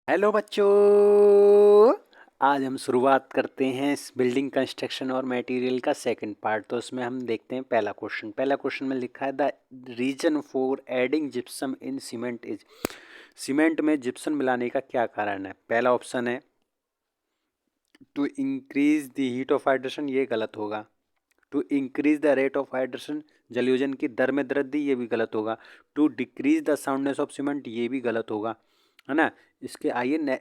Hello बच्चों। आज हम शुरुआत करते हैं इस बिल्डिंग कंस्ट्रक्शन और मटेरियल का सेकंड पार्ट। तो उसमें हम देखते हैं पहला क्वेश्चन में लिखा है the reason for adding gypsum in cement is. Cement में जिप्सम मिलाने का क्या कारण है? पहला ऑप्शन है to increase the heat of hydration, ये गलत होगा। To increase the rate of hydration, जलयोजन की दर में वृद्धि, ये भी गलत होगा। To decrease the soundness of cement, ये भी गलत होगा, है ना। इसके आइए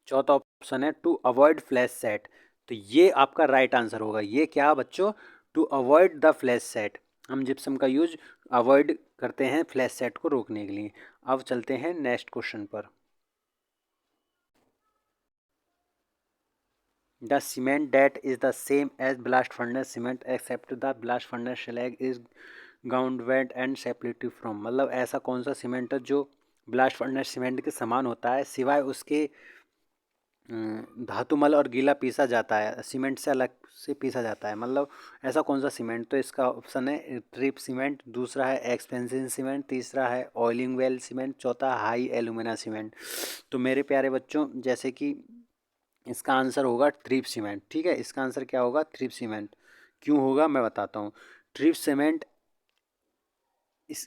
चौथा ऑप्शन है टू अवॉइड फ्लैश सेट। तो ये आपका राइट आंसर होगा। ये क्या बच्चों? To avoid the flash set. हम जिप्सम का यूज अवॉइड करते हैं फ्लैश सेट को रोकने के लिए। अब चलते हैं नेक्स्ट क्वेश्चन पर। The cement that is the same as blast furnace cement except the blast furnace slag is ground wet and separative from. मतलब ऐसा कौन सा सीमेंट है जो ब्लास्ट फर्नेस सीमेंट के समान होता है, सिवाय उसके धातुमल और गीला पीसा जाता है, सीमेंट से अलग से पीसा जाता है। मतलब ऐसा कौन सा सीमेंट? तो इसका ऑप्शन है ट्रिप सीमेंट, दूसरा है एक्सपेंसिव सीमेंट, तीसरा है ऑयलिंग वेल सीमेंट, चौथा हाई एलुमिना सीमेंट। तो मेरे प्यारे बच्चों, जैसे कि इसका आंसर होगा ट्रिप सीमेंट। ठीक है, इसका आंसर क्या होगा? Trip cement. क्यों होगा मैं बताता हूँ। ट्रिप सीमेंट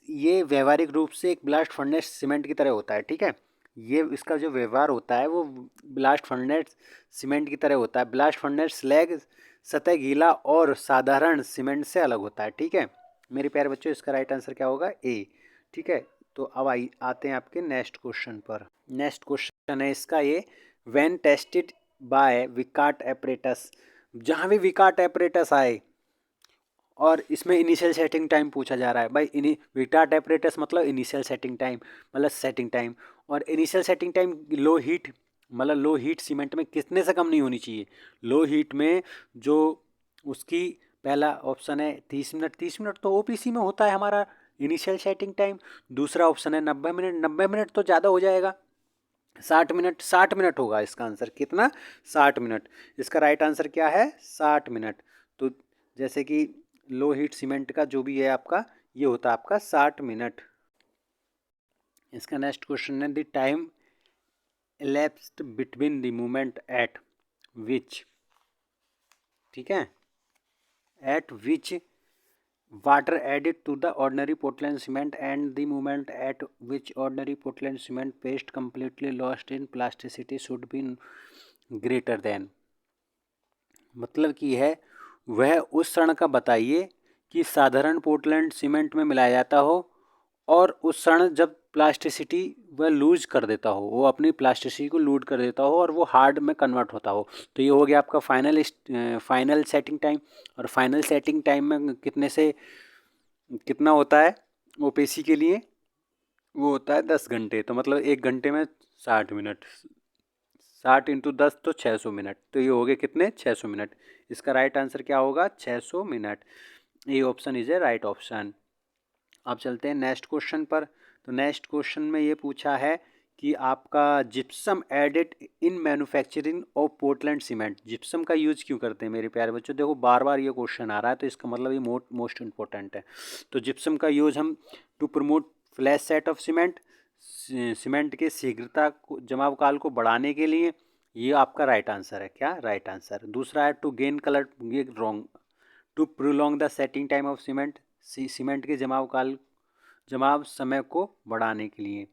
ये व्यवहारिक रूप से एक ब्लास्ट फर्नेस सीमेंट की तरह होता है। ठीक है, ये इसका जो व्यवहार होता है वो ब्लास्ट फर्नेस सीमेंट की तरह होता है। ब्लास्ट फर्नेस स्लैग सतह गीला और साधारण सीमेंट से अलग होता है। ठीक है मेरे प्यारे बच्चों, इसका राइट आंसर क्या होगा? ए। ठीक है, तो अब आते हैं आपके नेक्स्ट क्वेश्चन पर। नेक्स्ट क्वेश्चन है इसका ये, व्हेन टेस्टेड बाय विकार्ट एपरेटस। जहाँ भी विकार्ट एपरेटस आए और इसमें इनिशियल सेटिंग टाइम पूछा जा रहा है भाई। विटार्ट एपरेटस मतलब इनिशियल सेटिंग टाइम, मतलब सेटिंग टाइम। और initial setting time low heat, मतलब लो हीट सीमेंट में कितने से कम नहीं होनी चाहिए? लो हीट में जो उसकी पहला ऑप्शन है 30 मिनट। 30 मिनट तो ओपीसी में होता है हमारा इनिशियल सेटिंग टाइम। दूसरा ऑप्शन है 90 मिनट। 90 मिनट तो ज़्यादा हो जाएगा। 60 मिनट। 60 मिनट होगा इसका आंसर। कितना? 60 मिनट। इसका राइट आंसर क्या है? 60 मिनट। तो जैसे कि लो हीट सीमेंट का जो भी है आपका, ये होता है आपका 60 मिनट। इसका नेक्स्ट क्वेश्चन है the time elapsed between the movement at which. ठीक है, at which water added to the ordinary Portland cement and the movement at which ordinary Portland cement paste completely lost in plasticity should be greater than. मतलब कि है वह उस क्षण का बताइए कि साधारण पोर्टलैंड सीमेंट में मिलाया जाता हो और उस क्षण जब प्लास्टिसिटी वह लूज कर देता हो, वो अपनी प्लास्टिसिटी को लूज कर देता हो और वो हार्ड में कन्वर्ट होता हो। तो ये हो गया आपका फाइनल सेटिंग टाइम। और फाइनल सेटिंग टाइम में कितने से कितना होता है ओपीसी के लिए? वो होता है 10 घंटे। तो मतलब 1 घंटे में 60 मिनट। 60 × 10 तो 600 मिनट। तो ये हो गए कितने? 600 मिनट। इसका राइट आंसर क्या होगा? 600 मिनट। ये option is a right option. अब चलते हैं नेक्स्ट क्वेश्चन पर। तो नेक्स्ट क्वेश्चन में ये पूछा है कि आपका gypsum added in manufacturing of Portland cement. Gypsum का यूज क्यों करते हैं मेरे प्यारे बच्चों? देखो बार बार ये क्वेश्चन आ रहा है, तो इसका मतलब ये मोस्ट इंपॉर्टेंट है। तो जिप्सम का यूज हम to promote flash set of cement, cement के शीघ्रता को, जमाव काल को बढ़ाने के लिए। ये आपका राइट आंसर है। क्या राइट आंसर? दूसरा है टू गेन कलर, ये wrong. To prolong the setting time of cement, cement के जमाव समय को बढ़ाने के लिए।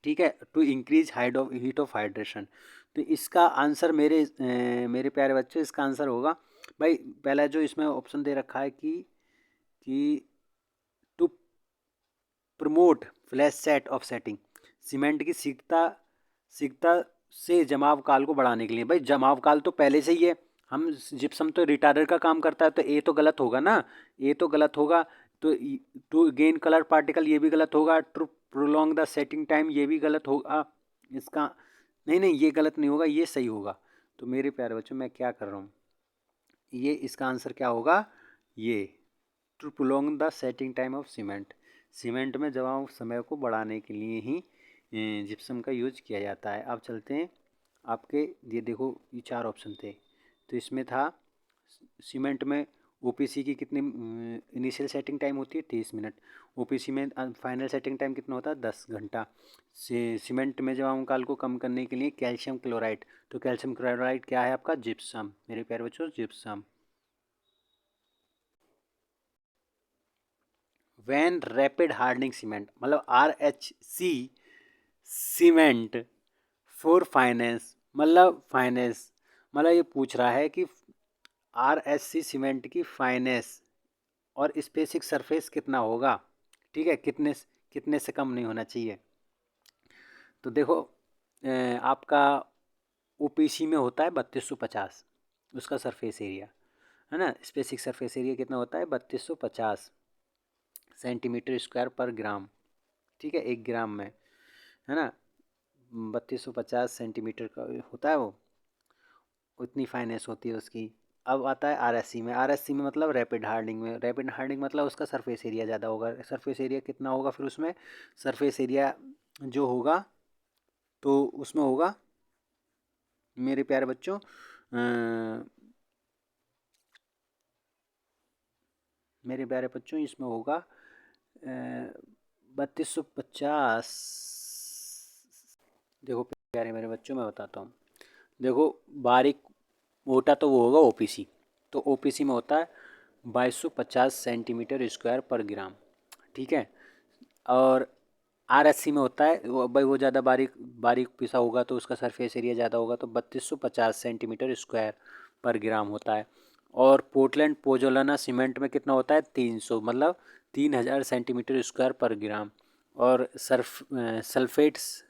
ठीक है, to increase heat of hydration. तो इसका आंसर मेरे प्यारे बच्चे, इसका आंसर होगा भाई, पहला जो इसमें ऑप्शन दे रखा है कि to promote flash set of setting, cement की सीखता से जमाव काल को बढ़ाने के लिए। भाई जमाव काल तो पहले से ही है। हम जिप्सम तो रिटार्डर का काम करता है, तो ए तो गलत होगा ना। ए तो गलत होगा। तो टू गेन कलर पार्टिकल, ये भी गलत होगा। To prolong the setting time, ये भी गलत होगा। इसका नहीं नहीं, ये गलत नहीं होगा, ये सही होगा। तो मेरे प्यारे बच्चों, मैं क्या कर रहा हूँ, ये इसका आंसर क्या होगा? ये to prolong the setting time of cement, cement में जमाव समय को बढ़ाने के लिए ही जिप्सम का यूज किया जाता है। अब चलते हैं आपके, ये देखो ये 4 ऑप्शन थे। तो इसमें था सीमेंट में ओपीसी की कितनी इनिशियल सेटिंग टाइम होती है 30 मिनट। ओपीसी में फाइनल सेटिंग टाइम कितना होता है 10 घंटा। सीमेंट में जब काल को कम करने के लिए कैल्शियम क्लोराइड, तो कैल्शियम क्लोराइड क्या है आपका जिप्सम, मेरे प्यारे बच्चों gypsum. When rapid hardening cement मतलब RHC सीमेंट फॉर फाइनेंस, मतलब ये पूछ रहा है कि RHC सीमेंट की फाइनेंस और स्पेसिफिक सरफेस कितना होगा, ठीक है, कितने कितने से कम नहीं होना चाहिए। तो देखो आपका OPC में होता है 3250 उसका सरफेस एरिया, है ना। स्पेसिफिक सरफेस एरिया कितना होता है 3250 सेंटीमीटर स्क्वायर पर ग्राम, ठीक है, 1 ग्राम में, है ना। 3250 सेंटीमीटर का होता है वो, उतनी फाइनेंस होती है उसकी। अब आता है RSC में। RSC में मतलब रैपिड हार्डनिंग में। रैपिड हार्डनिंग मतलब उसका सरफेस एरिया ज़्यादा होगा। सरफेस एरिया कितना होगा फिर उसमें, सरफेस एरिया जो होगा तो उसमें होगा मेरे प्यारे बच्चों इसमें होगा 3250। देखो प्यारे मेरे बच्चों मैं बताता हूँ, देखो बारीक मोटा तो वो होगा OPC, तो OPC में होता है 2250 सेंटीमीटर स्क्वायर पर ग्राम, ठीक है। और RSC में होता है भाई वो ज़्यादा बारीक बारीक पिसा होगा तो उसका सरफेस एरिया ज़्यादा होगा, तो 3250 सेंटीमीटर स्क्वायर पर ग्राम होता है। और पोर्टलैंड पोजोलाना सीमेंट में कितना होता है 300, मतलब 3000 सेंटीमीटर स्क्वायर पर ग्राम। और सल्फेट्स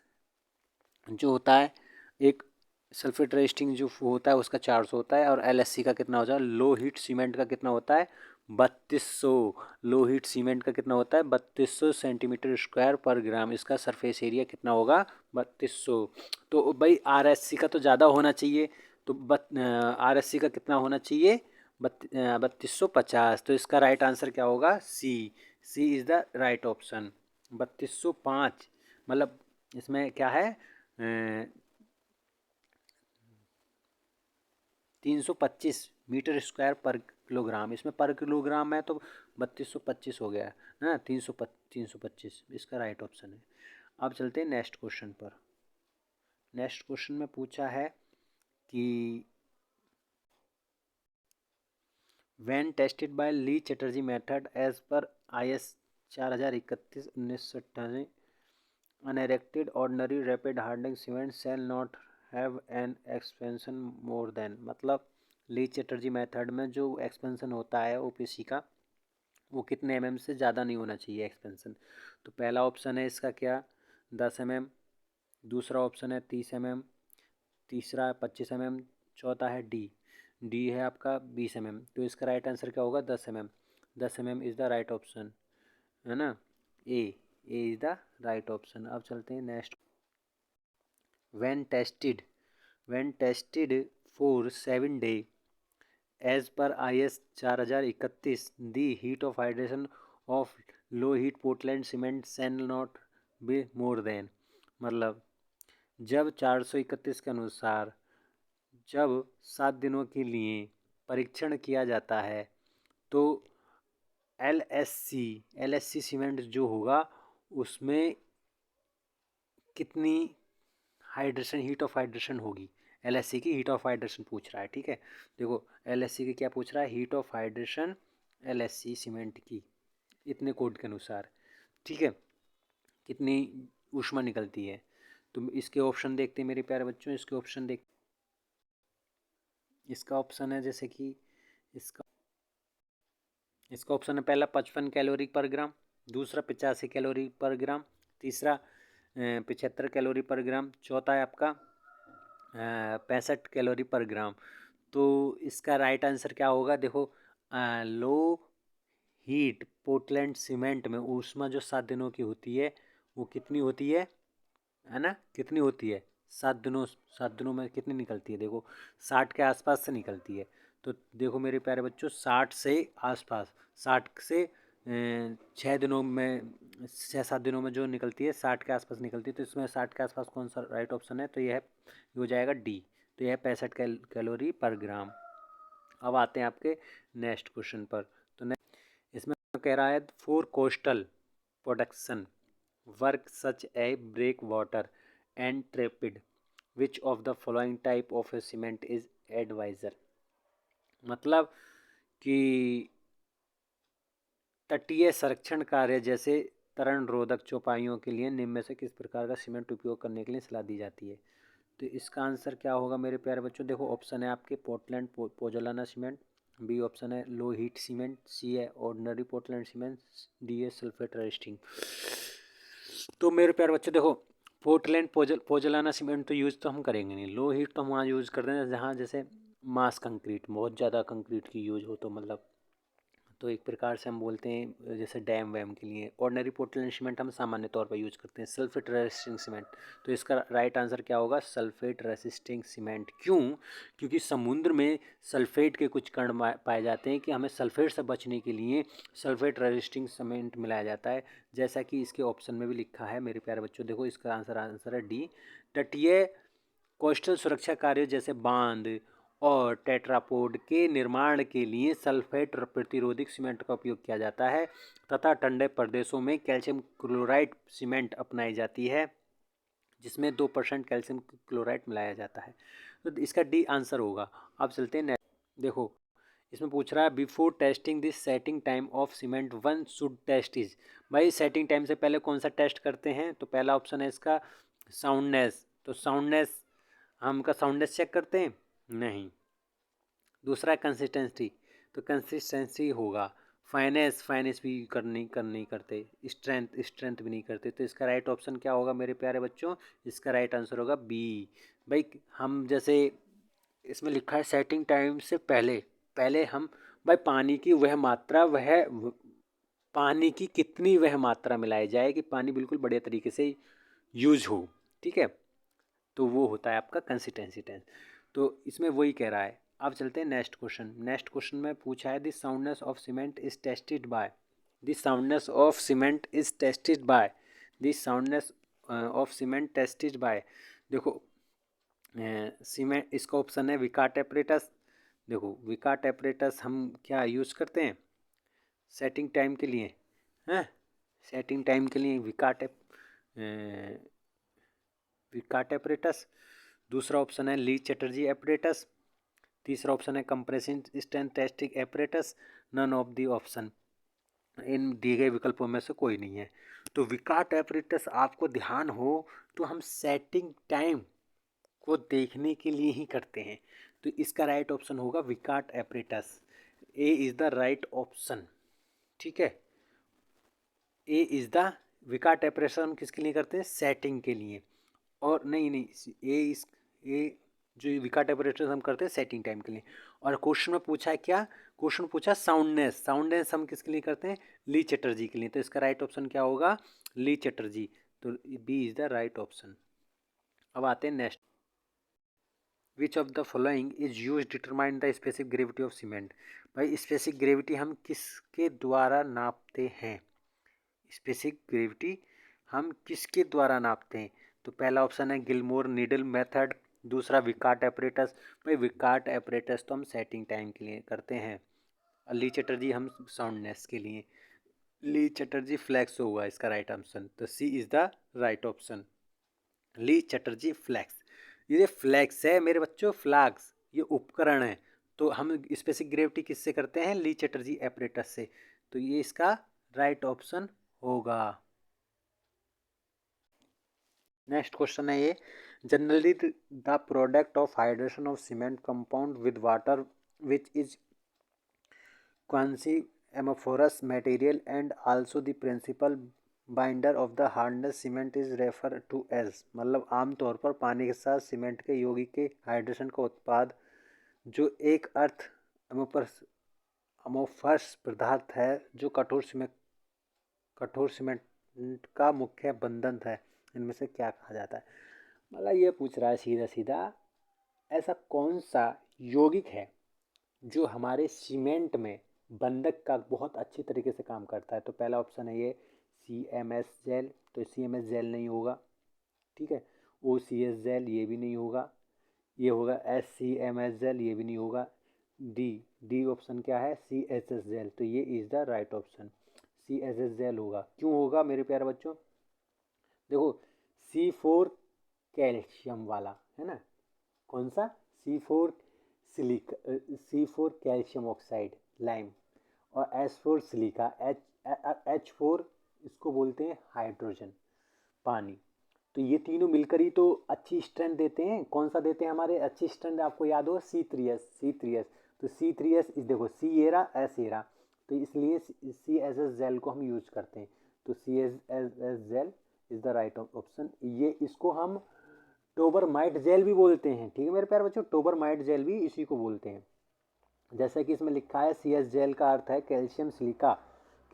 जो होता है एक सल्फेट रेस्टिंग जो होता है उसका 400 होता है। और LSC का कितना होता है, लो हीट सीमेंट का कितना होता है 3200। लो हीट सीमेंट का कितना होता है 3200 सेंटीमीटर स्क्वायर पर ग्राम, इसका सरफेस एरिया कितना होगा 3200। तो भाई RSC का तो ज़्यादा होना चाहिए, तो RSC का कितना होना चाहिए 3250, तो इसका राइट आंसर क्या होगा सी इज़ द राइट ऑप्शन 3205। मतलब इसमें क्या है 325 मीटर स्क्वायर पर किलोग्राम, इसमें पर किलोग्राम है तो 3225 हो गया है ना, 325 इसका राइट ऑप्शन है। अब चलते हैं नेक्स्ट क्वेश्चन पर। नेक्स्ट क्वेश्चन में पूछा है कि when tested by Le Chatelier method as per IS 4031/1998, unerected ordinary rapid hardening cement shall not have an expansion more than, मतलब ली चटर्जी मेथड में जो एक्सपेंशन होता है OPC का वो कितने mm से ज़्यादा नहीं होना चाहिए एक्सपेंशन। तो पहला ऑप्शन है इसका क्या 10 mm, दूसरा ऑप्शन है 30 mm, तीसरा है 25 mm, चौथा है डी है आपका 20 mm। तो इसका राइट आंसर क्या होगा 10 mm। 10 mm is the right option, है ना। ए इज़ द राइट ऑप्शन। अब चलते हैं next. when tested for 7 days as per IS 4031, the heat of hydration of low heat Portland cement shall not be more than, मतलब जब 431 के अनुसार जब 7 दिनों के लिए परीक्षण किया जाता है तो LSC सीमेंट जो होगा उसमें कितनी हाइड्रेशन हीट ऑफ हाइड्रेशन होगी। LSC की हीट ऑफ हाइड्रेशन पूछ रहा है, ठीक है। देखो LSC की क्या पूछ रहा है heat of hydration LSC cement की इतने कोड के अनुसार, ठीक है, कितनी ऊष्मा निकलती है। तो इसके ऑप्शन देखते हैं मेरे प्यारे बच्चों, इसके ऑप्शन देख, इसका ऑप्शन है जैसे कि इसका ऑप्शन है पहला 55 कैलोरी पर ग्राम, दूसरा 85 कैलोरी पर ग्राम, तीसरा 75 कैलोरी पर ग्राम, चौथा है आपका 65 कैलोरी पर ग्राम। तो इसका राइट आंसर क्या होगा, देखो लो हीट पोर्टलैंड सीमेंट में ऊष्मा जो 7 दिनों की होती है वो कितनी होती है ना, कितनी होती है 7 दिनों में कितनी निकलती है, देखो 60 के आसपास से निकलती है। तो देखो मेरे प्यारे बच्चों 60 से आसपास, 60 से 6 दिनों में 6-7 दिनों में जो निकलती है 60 के आसपास निकलती है। तो इसमें 60 के आसपास कौन सा राइट ऑप्शन है, तो यह है, ये हो जाएगा डी। तो यह है 65 कैलोरी पर ग्राम। अब आते हैं आपके नेक्स्ट क्वेश्चन पर। तो इसमें कह रहा है for coastal production work such a break water and trepid which of the following type of a cement is advisor. मतलब कि तटीय संरक्षण कार्य जैसे तरण रोधक चौपाइयों के लिए निम्न में से किस प्रकार का सीमेंट उपयोग करने के लिए सलाह दी जाती है। तो इसका आंसर क्या होगा मेरे प्यारे बच्चों। देखो ऑप्शन है आपके Portland pozzolana cement, B option है लो हीट सीमेंट, सी है ऑर्डिनरी पोर्टलैंड सीमेंट, डी है सल्फेट रेजिस्टिंग। तो मेरे प्यारे बच्चों देखो पोर्टलैंड पोजोलाना सीमेंट तो यूज़ तो हम करेंगे नहीं। लो हीट तो हम वहाँ यूज़ करते हैं जहाँ जैसे मास कंक्रीट, बहुत ज़्यादा कंक्रीट की यूज हो तो मतलब, तो एक प्रकार से हम बोलते हैं जैसे डैम वैम के लिए। ऑर्डिनरी पोर्टलैंड सीमेंट हम सामान्य तौर पर यूज़ करते हैं। सल्फेट रेसिस्टिंग सीमेंट, तो इसका राइट आंसर क्या होगा सल्फेट रेसिस्टिंग सीमेंट। क्यों? क्योंकि समुद्र में सल्फेट के कुछ कण पाए जाते हैं कि हमें सल्फेट से बचने के लिए सल्फेट रेसिस्टिंग सीमेंट मिलाया जाता है, जैसा कि इसके ऑप्शन में भी लिखा है मेरे प्यारे बच्चों। देखो इसका आंसर है डी। तटीय कोस्टल सुरक्षा कार्य जैसे बांध और टेट्रापोड के निर्माण के लिए सल्फेट प्रतिरोधी सीमेंट का उपयोग किया जाता है तथा ठंडे प्रदेशों में कैल्शियम क्लोराइड सीमेंट अपनाई जाती है जिसमें 2% कैल्शियम क्लोराइड मिलाया जाता है। तो इसका डी आंसर होगा। अब चलते हैं देखो इसमें पूछ रहा है before testing this setting time of cement one should test is. भाई सेटिंग टाइम से पहले कौन सा टेस्ट करते हैं। तो पहला ऑप्शन है इसका साउंडनेस। तो साउंडनेस हम का साउंडनेस चेक करते हैं नहीं। दूसरा कंसिस्टेंसी, तो कंसिस्टेंसी होगा। फाइनेंस भी नहीं करते। स्ट्रेंथ भी नहीं करते। तो इसका राइट ऑप्शन क्या होगा मेरे प्यारे बच्चों। इसका राइट आंसर होगा बी। भाई हम जैसे इसमें लिखा है सेटिंग टाइम से पहले पहले हम भाई पानी की वह मात्रा पानी की कितनी वह मात्रा मिलाई जाए कि पानी बिल्कुल बढ़िया तरीके से यूज हो। ठीक है, तो वो होता है आपका कंसिस्टेंसी टेंस। तो इसमें वही कह रहा है। अब चलते हैं नेक्स्ट क्वेश्चन। नेक्स्ट क्वेश्चन में पूछा है this soundness of cement is tested by. This soundness of cement is tested by. This soundness of cement tested by. देखो सीमेंट इसका ऑप्शन है विकार्ट एपरेटस। देखो विकार्ट एपरेटस हम क्या यूज़ करते हैं सेटिंग टाइम के लिए हैं। सेटिंग टाइम के लिए विकार्ट एपरेटस। दूसरा ऑप्शन है ली चैटर्जी एपरेटस। तीसरा ऑप्शन है compressing strength testing apparatus. None of the option, इन दिए गए विकल्पों में से कोई नहीं है। तो विकार्ट एपरेटस आपको ध्यान हो तो हम सेटिंग टाइम को देखने के लिए ही करते हैं। तो इसका राइट ऑप्शन होगा Vicat apparatus. A is the right option. ठीक है, A is the Vicat apparatus हम किसके लिए करते हैं सेटिंग के लिए। और नहीं ए जो विकार्ट एपरेटस हम करते हैं सेटिंग टाइम के लिए। और क्वेश्चन में पूछा है क्या, क्वेश्चन पूछा साउंडनेस हम किसके लिए करते हैं ली चैटर्जी के लिए। तो इसका राइट ऑप्शन क्या होगा ली चैटर्जी। तो B is the right option. अब आते हैं next. Which of the following is use determine the specific gravity of cement. भाई स्पेसिफिक ग्रेविटी हम किसके द्वारा नापते हैं। स्पेसिफिक ग्रेविटी हम किसके द्वारा नापते हैं। तो पहला ऑप्शन है गिलमोर नीडल मेथड। दूसरा विकार्ट एपरेटस। भाई विकार्ट एपरेटस तो हम सेटिंग टाइम के लिए करते हैं। ली चैटर्जी हम साउंडनेस के लिए। ली चैटर्जी फ्लैक्स होगा इसका राइट ऑप्शन। तो C is the right option Le Chatelier flask. ये फ्लैक्स है मेरे बच्चों, फ्लैक्स ये उपकरण है। तो हम स्पेसिफिक ग्रेविटी किससे करते हैं ली चैटर्जी एपरेटस से। तो ये इसका राइट ऑप्शन होगा। नेक्स्ट क्वेश्चन है ये generally the product of hydration of cement compound with water which is quasi amorphous material and also the principal binder of the hardness cement is refer to as. मतलब आमतौर पर पानी के साथ cement के यौगिक के हाइड्रेशन का उत्पाद जो एक अर्थ अमोफर्स पदार्थ है जो कठोर सीमेंट का मुख्य बंधन है इनमें से क्या कहा जाता है। मतलब ये पूछ रहा है सीधा सीधा ऐसा कौन सा यौगिक है जो हमारे सीमेंट में बंधक का बहुत अच्छी तरीके से काम करता है। तो पहला ऑप्शन है ये CMS जेल। तो CMS जेल नहीं होगा। ठीक है, OCS जेल ये भी नहीं होगा। ये होगा SCMS जेल ये भी नहीं होगा। डी, डी ऑप्शन क्या है, CHS जेल, तो ये is the right option, CHS gel होगा। क्यों होगा मेरे प्यारे बच्चों, देखो C4 कैल्शियम वाला है ना, कौन सा, C4 सिलिक, C4 कैल्शियम ऑक्साइड लाइम, और S4 सिलिका, H4 इसको बोलते हैं हाइड्रोजन पानी। तो ये तीनों मिलकर ही तो अच्छी स्ट्रेंथ देते हैं। कौन सा देते हैं हमारे अच्छी स्ट्रेंथ, आपको याद हो, C3S। तो C3S इस देखो, C ये रहा, S ये रहा, तो इसलिए CSS जेल को हम यूज करते हैं। तो CSS gel is the right option. ये इसको हम टोबरमाइट जेल भी बोलते हैं, ठीक है मेरे प्यारे बच्चों, टोबरमाइट जेल भी इसी को बोलते हैं। जैसा कि इसमें लिखा है, CS जेल का अर्थ है calcium silica,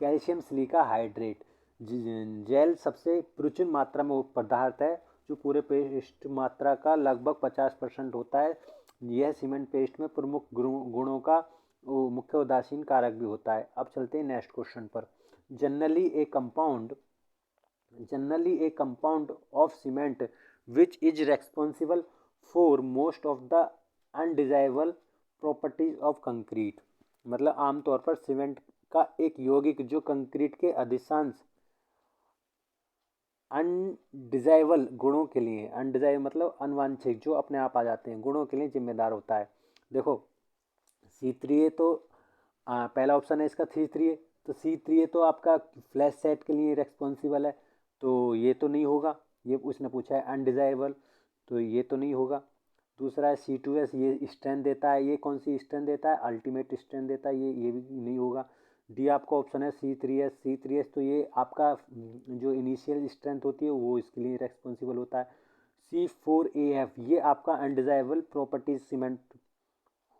calcium silica hydrate. Gel सबसे प्रचुर मात्रा में पदार्थ है जो पूरे पेस्ट मात्रा का लगभग 50% होता है। यह सीमेंट पेस्ट में प्रमुख गुणों का मुख्य उदासीन कारक भी होता है। अब चलते हैं नेक्स्ट क्वेश्चन पर। Generally A compound of cement which is responsible for most of the undesirable properties of concrete, मतलब आमतौर पर सीमेंट का एक यौगिक जो कंक्रीट के अधिकांश अनडिजायरेबल गुणों के लिए, अनडिजायरेबल मतलब अनवांछित, जो अपने आप आ जाते हैं, गुणों के लिए जिम्मेदार होता है। देखो C3A तो पहला ऑप्शन है इसका C3A, तो C3A तो आपका फ्लैश सेट के लिए रेस्पॉन्सिबल है, तो ये तो नहीं होगा। ये उसने पूछा है अनडिजायरेबल, तो ये तो नहीं होगा। दूसरा है C2S, ये स्ट्रेंथ देता है, ये कौन सी स्ट्रेंथ देता है, अल्टीमेट स्ट्रेंथ देता है, ये भी नहीं होगा। डी आपका ऑप्शन है C3S, तो ये आपका जो इनिशियल स्ट्रेंथ होती है वो इसके लिए रेस्पॉन्सिबल होता है। C4AF ये आपका अनडिजायरेबल प्रॉपर्टीज सीमेंट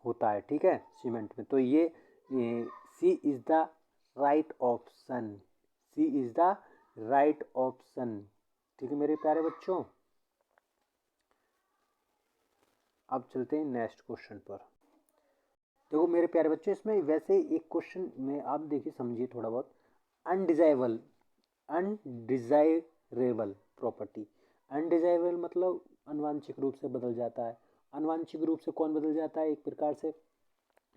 होता है, ठीक है, सीमेंट में। तो ये C is the right option, C is the right option, ठीक है मेरे प्यारे बच्चों। अब चलते हैं नेक्स्ट क्वेश्चन पर। देखो मेरे प्यारे बच्चों, इसमें वैसे एक क्वेश्चन में आप देखिए, समझिए थोड़ा बहुत। अनडिजायरेबल, अनडिजायरेबल प्रॉपर्टी, अनडिजायरेबल मतलब अनुवांशिक रूप से बदल जाता है। अनुवांशिक रूप से कौन बदल जाता है, एक प्रकार से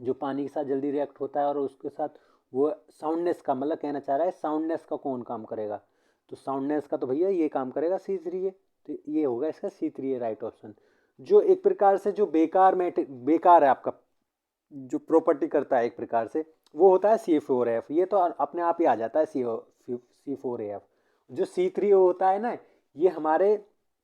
जो पानी के साथ जल्दी रिएक्ट होता है और उसके साथ वो साउंडनेस का, मतलब कहना चाह रहा है साउंडनेस का कौन काम करेगा, तो साउंडनेस का तो भैया ये काम करेगा C3A, तो ये होगा इसका C3A राइट ऑप्शन। जो एक प्रकार से जो बेकार है आपका, जो प्रॉपर्टी करता है एक प्रकार से, वो होता है C4AF, ये तो अपने आप ही आ जाता है C4AF। जो C3A होता है ना, ये हमारे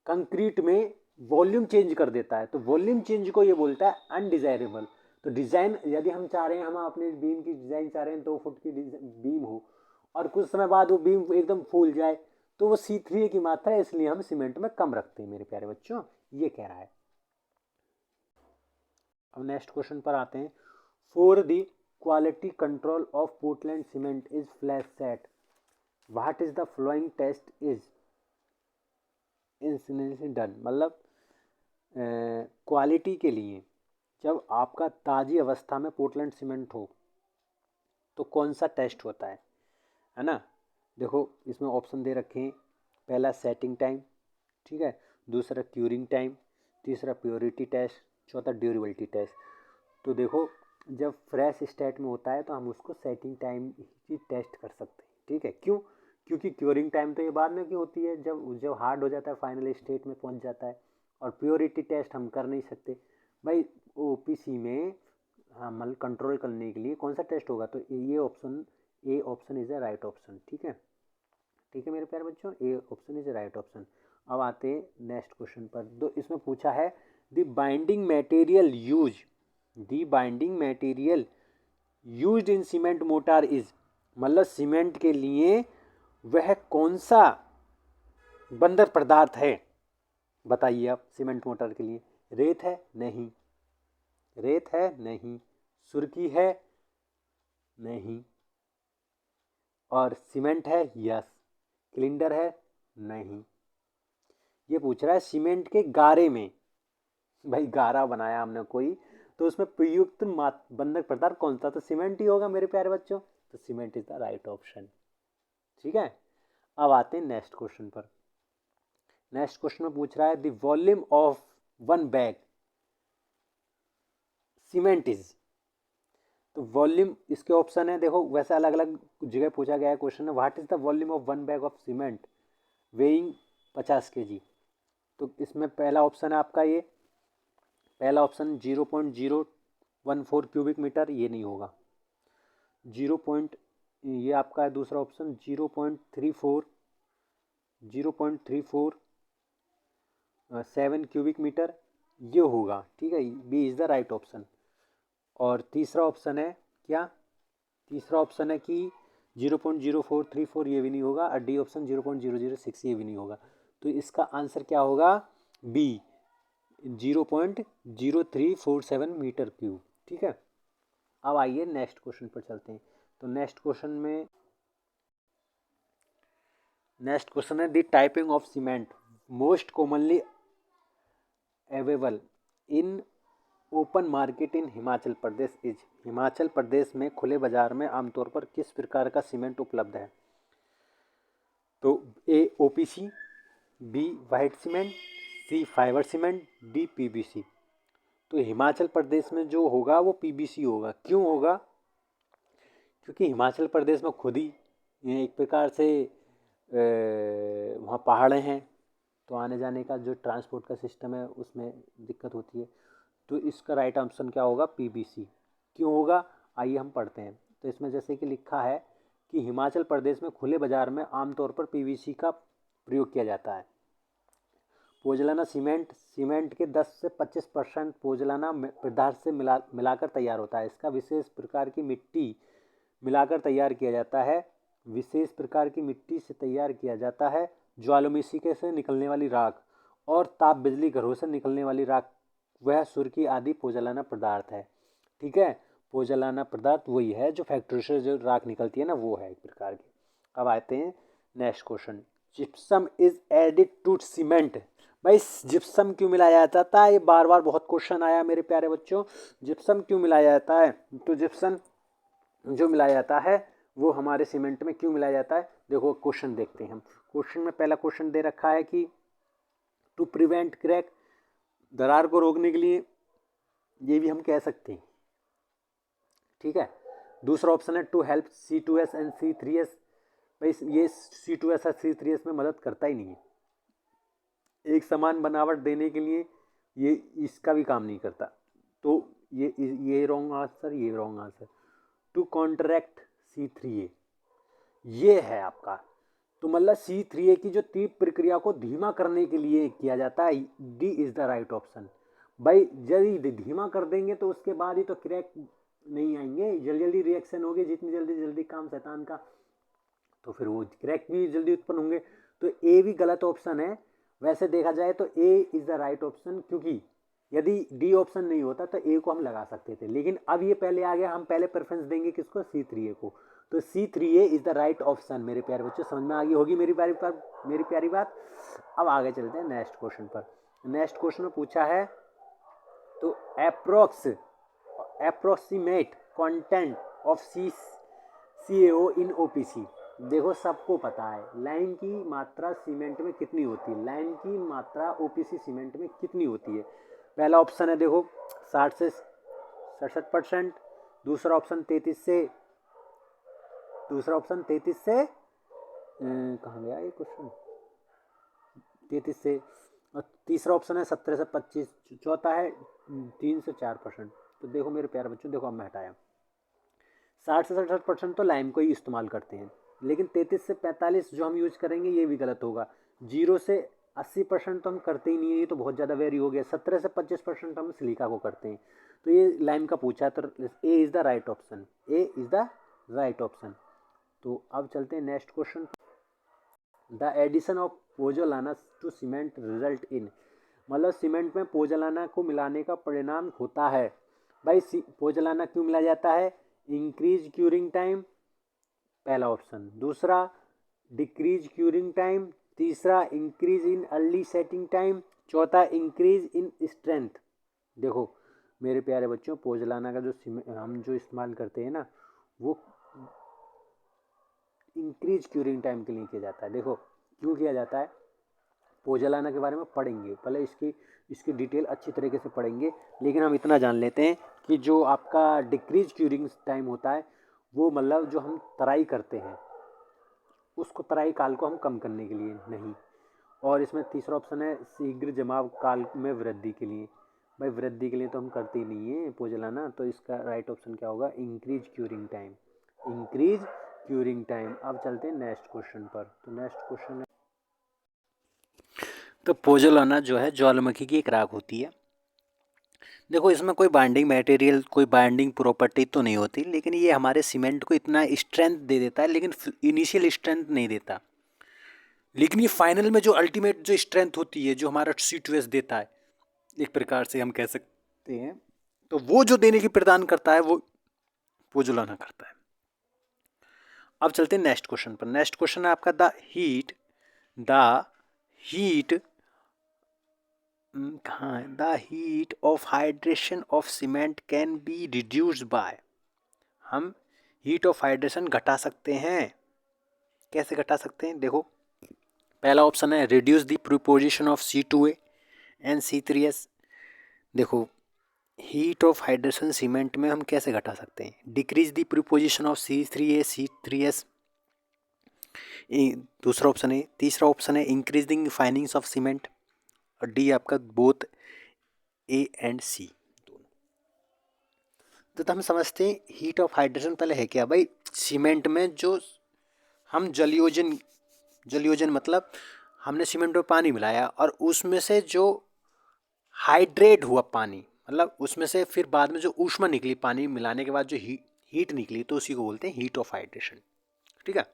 कंक्रीट में वॉल्यूम चेंज कर देता है, तो वॉल्यूम चेंज को ये बोलता है अनडिजायरेबल। तो डिज़ाइन यदि हम चाह रहे हैं, हम अपने बीम की डिज़ाइन चाह रहे हैं 2 फुट की बीम हो और कुछ समय बाद वो बीम एकदम फूल जाए, तो वो C3A की मात्रा है, इसलिए हम सीमेंट में कम रखते हैं मेरे प्यारे बच्चों, ये कह रहा है। अब नेक्स्ट क्वेश्चन पर आते हैं। For the quality control of Portland cement is flash set, what is the flowing test is insination done, मतलब क्वालिटी के लिए जब आपका ताज़ी अवस्था में पोर्टलैंड सीमेंट हो तो कौन सा टेस्ट होता है ना। देखो इसमें ऑप्शन दे रखे हैं, पहला सेटिंग टाइम, ठीक है, दूसरा क्यूरिंग टाइम, तीसरा प्योरिटी टेस्ट, चौथा ड्यूरेबिलिटी टेस्ट। तो देखो जब फ्रेश स्टेट में होता है तो हम उसको सेटिंग टाइम ही टेस्ट कर सकते हैं, ठीक है, क्यों, क्योंकि क्यूरिंग टाइम तो ये बाद में क्यों होती है, जब जब हार्ड हो जाता है, फाइनल स्टेट में पहुंच जाता है। और प्योरिटी टेस्ट हम कर नहीं सकते भाई, OPC में हम मतलब कंट्रोल करने के लिए कौन सा टेस्ट होगा, तो ये option, A option is the right option, ठीक है, ठीक है मेरे प्यारे बच्चों, A option is the right option. अब आते हैं नेक्स्ट क्वेश्चन पर। तो इसमें पूछा है the binding material used in cement motor is, मतलब सीमेंट के लिए वह कौन सा बंधक पदार्थ है, बताइए आप। सीमेंट मोटर के लिए रेत है, नहीं, रेत है नहीं, सुर्की है नहीं, और सीमेंट है यस, क्लिंडर है नहीं। ये पूछ रहा है सीमेंट के गारे में, भाई गारा बनाया हमने कोई, तो उसमें प्रयुक्त बंधक पदार्थ कौन सा, तो सीमेंट ही होगा मेरे प्यारे बच्चों, तो cement is the right option, ठीक है। अब आते हैं नेक्स्ट क्वेश्चन पर। नेक्स्ट क्वेश्चन में पूछ रहा है the volume of 1 bag cement is, तो वॉल्यूम इसके ऑप्शन है, देखो वैसे अलग अलग जगह पूछा गया है क्वेश्चन है, what is the volume of 1 bag of cement weighing 50 kg। तो इसमें पहला ऑप्शन है आपका ये, पहला ऑप्शन 0.014 क्यूबिक मीटर, ये नहीं होगा। 0 पॉइंट, ये आपका है दूसरा ऑप्शन 0.34 क्यूबिक मीटर, ये होगा, ठीक है, B is the right option. और तीसरा ऑप्शन है क्या, तीसरा ऑप्शन है कि 0.0434, ये भी नहीं होगा। और डी ऑप्शन 0.006, ये भी नहीं होगा। तो इसका आंसर क्या होगा, बी 0.0347 मीटर क्यूब, ठीक है। अब आइए नेक्स्ट क्वेश्चन पर चलते हैं। तो नेक्स्ट क्वेश्चन है the typing of cement most commonly available in open market in Himachal Pradesh is. Himachal Pradesh में खुले बाजार में आमतौर पर किस प्रकार का सीमेंट उपलब्ध है। तो A OPC, B white cement, C fibre cement, D PVC. तो हिमाचल प्रदेश में जो होगा वो पीवीसी होगा। क्यों होगा, क्योंकि हिमाचल प्रदेश में खुद ही एक प्रकार से वहाँ पहाड़े हैं, तो आने जाने का जो ट्रांसपोर्ट का सिस्टम है उसमें दिक्कत होती है। तो इसका राइट ऑप्शन क्या होगा, पीवीसी। क्यों होगा, आइए हम पढ़ते हैं। तो इसमें जैसे कि लिखा है कि हिमाचल प्रदेश में खुले बाजार में आमतौर पर पीवीसी का प्रयोग किया जाता है। पोजलाना सीमेंट के 10 से 25% पोजलाना पदार्थ से मिलाकर तैयार होता है। इसका विशेष प्रकार की मिट्टी मिलाकर तैयार किया जाता है। विशेष प्रकार की मिट्टी से तैयार किया जाता है। ज्वालामुखी से निकलने वाली राख और ताप बिजली घरों से निकलने वाली राख, वह सुर्खी आदि पोजलाना पदार्थ है, ठीक है। पोजलाना पदार्थ वही है जो फैक्ट्री से जो राख निकलती है ना, वो है एक प्रकार की। अब आते हैं next question. Gypsum is added to cement. भाई जिप्सम क्यों मिलाया जाता है, ये बार बार बहुत क्वेश्चन आया मेरे प्यारे बच्चों। जिप्सम क्यों मिलाया जाता है, तो जिप्सम जो मिलाया जाता है वो हमारे सीमेंट में क्यों मिलाया जाता है। देखो क्वेश्चन देखते हैं हम। क्वेश्चन में पहला क्वेश्चन दे रखा है कि टू प्रिवेंट क्रैक, दरार को रोकने के लिए, ये भी हम कह सकते हैं, ठीक है। दूसरा ऑप्शन है to help C2S and C3S। भाई ये C2S और C3S में मदद करता ही नहीं है, एक समान बनावट देने के लिए ये इसका भी काम नहीं करता। तो ये रॉन्ग आंसर, ये wrong answer. To contract C3A, ये है आपका। तो मतलब C3A की जो तीव्र प्रक्रिया को धीमा करने के लिए किया जाता है, D is the right option. भाई यदि धीमा कर देंगे तो उसके बाद ही तो क्रैक नहीं आएंगे, जल्दी जल्दी रिएक्शन होगी, जितनी जल्दी जल्दी काम शैतान का, तो फिर वो क्रैक भी जल्दी उत्पन्न होंगे। तो ए भी गलत ऑप्शन है। वैसे देखा जाए तो ए इज द राइट ऑप्शन, क्योंकि यदि डी ऑप्शन नहीं होता तो ए को हम लगा सकते थे, लेकिन अब ये पहले आ गया, हम पहले प्रेफरेंस देंगे किसको, C3A को। तो C3A is the right option. मेरे प्यारे बच्चों समझ में आ गई होगी मेरी प्यारी बात। अब आगे चलते हैं नेक्स्ट क्वेश्चन पर। नेक्स्ट क्वेश्चन में पूछा है तो approximate content of CaO in OPC। देखो सबको पता है लाइन की मात्रा सीमेंट में कितनी होती है, लाइन की मात्रा OPC सीमेंट में कितनी होती है। पहला ऑप्शन है देखो 60 से 67%। दूसरा ऑप्शन 33 से कहाँ गया ये क्वेश्चन, 33 से। और तीसरा ऑप्शन है 17 से 25। चौथा है 3 से 4%। तो देखो मेरे प्यारे बच्चों, देखो अब मैं हटाया 60 से 67% तो लाइम को ही इस्तेमाल करते हैं, लेकिन 33 से 45 जो हम यूज करेंगे ये भी गलत होगा। 0 से 80% तो हम करते ही नहीं है, ये तो बहुत ज़्यादा वेरी हो गया। 17 से 25% हम सिलिका को करते हैं। तो ये लाइम का पूछा, तो A is the right option, A is the right option. तो अब चलते हैं next question. The addition of pozzolana to cement result in, मतलब सीमेंट में पोजोलाना को मिलाने का परिणाम होता है। भाई पोजोलाना क्यों मिलाया जाता है, इंक्रीज क्यूरिंग टाइम, पहला ऑप्शन। दूसरा डिक्रीज क्यूरिंग टाइम। तीसरा increase in early setting time. चौथा इंक्रीज इन स्ट्रेंथ। देखो मेरे प्यारे बच्चों, पोजोलाना का जो हम जो इस्तेमाल करते हैं ना, वो इंक्रीज क्यूरिंग टाइम के लिए किया जाता है। देखो क्यों किया जाता है, पोजोलाना के बारे में पढ़ेंगे, पहले इसकी इसकी डिटेल अच्छी तरीके से पढ़ेंगे, लेकिन हम इतना जान लेते हैं कि जो आपका डिक्रीज क्यूरिंग टाइम होता है वो मतलब जो हम तराई करते हैं उसको, तराई काल को हम कम करने के लिए नहीं। और इसमें तीसरा ऑप्शन है शीघ्र जमाव काल में वृद्धि के लिए। भाई वृद्धि के लिए तो हम करते ही नहीं है पोजलाना, तो इसका राइट ऑप्शन क्या होगा, increase curing time, increase curing time. अब चलते हैं नेक्स्ट क्वेश्चन पर। तो नेक्स्ट क्वेश्चन है, तो पोजलाना जो है ज्वालामुखी की एक राख होती है। देखो इसमें कोई बाइंडिंग मटेरियल, कोई बाइंडिंग प्रॉपर्टी तो नहीं होती, लेकिन ये हमारे सीमेंट को इतना स्ट्रेंथ दे देता है, लेकिन इनिशियल स्ट्रेंथ नहीं देता। लेकिन ये फाइनल में जो अल्टीमेट जो स्ट्रेंथ होती है, जो हमारा C2S देता है, एक प्रकार से हम कह सकते हैं, तो वो जो देने की प्रदान करता है वो पोजलाना करता है। अब चलते हैं नेक्स्ट क्वेश्चन पर। नेक्स्ट क्वेश्चन है आपका द हीट कहाँ है, the heat of hydration of cement can be reduced by. हम हीट ऑफ हाइड्रेशन घटा सकते हैं। कैसे घटा सकते हैं, देखो पहला ऑप्शन है reduce the preposition of C2A and C3S। देखो हीट ऑफ हाइड्रेशन सीमेंट में हम कैसे घटा सकते हैं, decrease the preposition of C3A C3S, दूसरा ऑप्शन है। तीसरा ऑप्शन है इंक्रीजिंग फाइनिंग्स ऑफ सीमेंट, और डी आपका बोथ A एंड C दोनों। तो हम समझते हैं हीट ऑफ हाइड्रेशन पहले है क्या। भाई सीमेंट में जो हम जलयोजन मतलब हमने सीमेंट में पानी मिलाया और उसमें से जो हाइड्रेट हुआ पानी, मतलब उसमें से फिर बाद में जो ऊष्मा निकली पानी मिलाने के बाद जो हीट निकली, तो उसी को बोलते हैं हीट ऑफ हाइड्रेशन। ठीक है,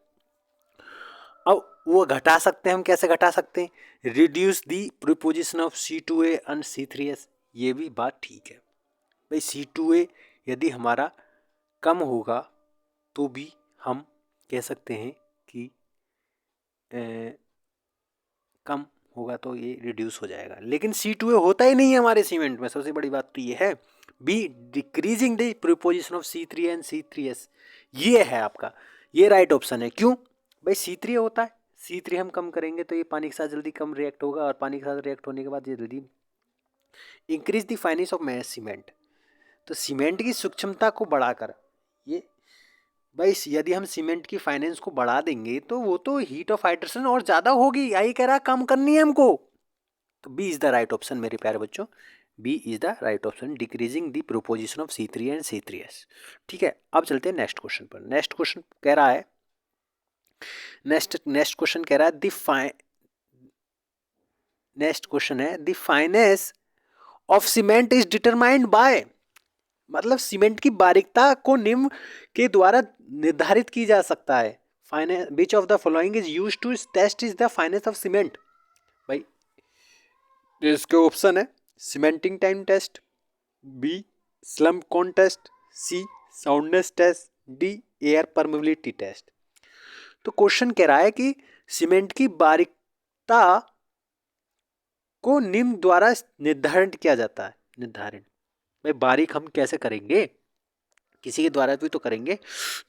अब वो घटा सकते हैं हम, कैसे घटा सकते हैं, reduce the preposition of C2A and C3S। ये भी बात ठीक है भाई, C2A यदि हमारा कम होगा तो भी हम कह सकते हैं कि कम होगा तो ये रिड्यूस हो जाएगा, लेकिन C2A होता ही नहीं है हमारे सीमेंट में। सबसे बड़ी बात तो ये है, B decreasing the preposition of C3 and C3S, ये है आपका, ये राइट ऑप्शन है। क्यों भाई, C3 होता है, C3 हम कम करेंगे तो ये पानी के साथ जल्दी कम रिएक्ट होगा, और पानी के साथ रिएक्ट होने के बाद ये जल्दी increase the finish of mash cement. तो सीमेंट की सूक्ष्मता को बढ़ाकर ये भाई, यदि हम सीमेंट की फाइनेंस को बढ़ा देंगे तो वो तो हीट ऑफ हाइड्रेशन और ज़्यादा होगी, यही कह रहा कम करनी है हमको। तो B is the right option मेरे प्यारे बच्चों, B is the right option, decreasing the proposition of C3 and C3S। ठीक है, अब चलते हैं नेक्स्ट क्वेश्चन पर। नेक्स्ट क्वेश्चन कह रहा है, नेक्स्ट क्वेश्चन कह रहा है नेक्स्ट क्वेश्चन है the fineness of cement is determined by, मतलब सीमेंट की बारीकता को निम्न के द्वारा निर्धारित की जा सकता है। Fineness which of the following is use to test is the fineness of cement. भाई इसके ऑप्शन है cementing time test, B slump cone test, C soundness test, D air permeability test. तो क्वेश्चन कह रहा है कि सीमेंट की बारीकता को निम्न द्वारा निर्धारित किया जाता है। निर्धारित भाई बारीक हम कैसे करेंगे, किसी के द्वारा भी तो करेंगे।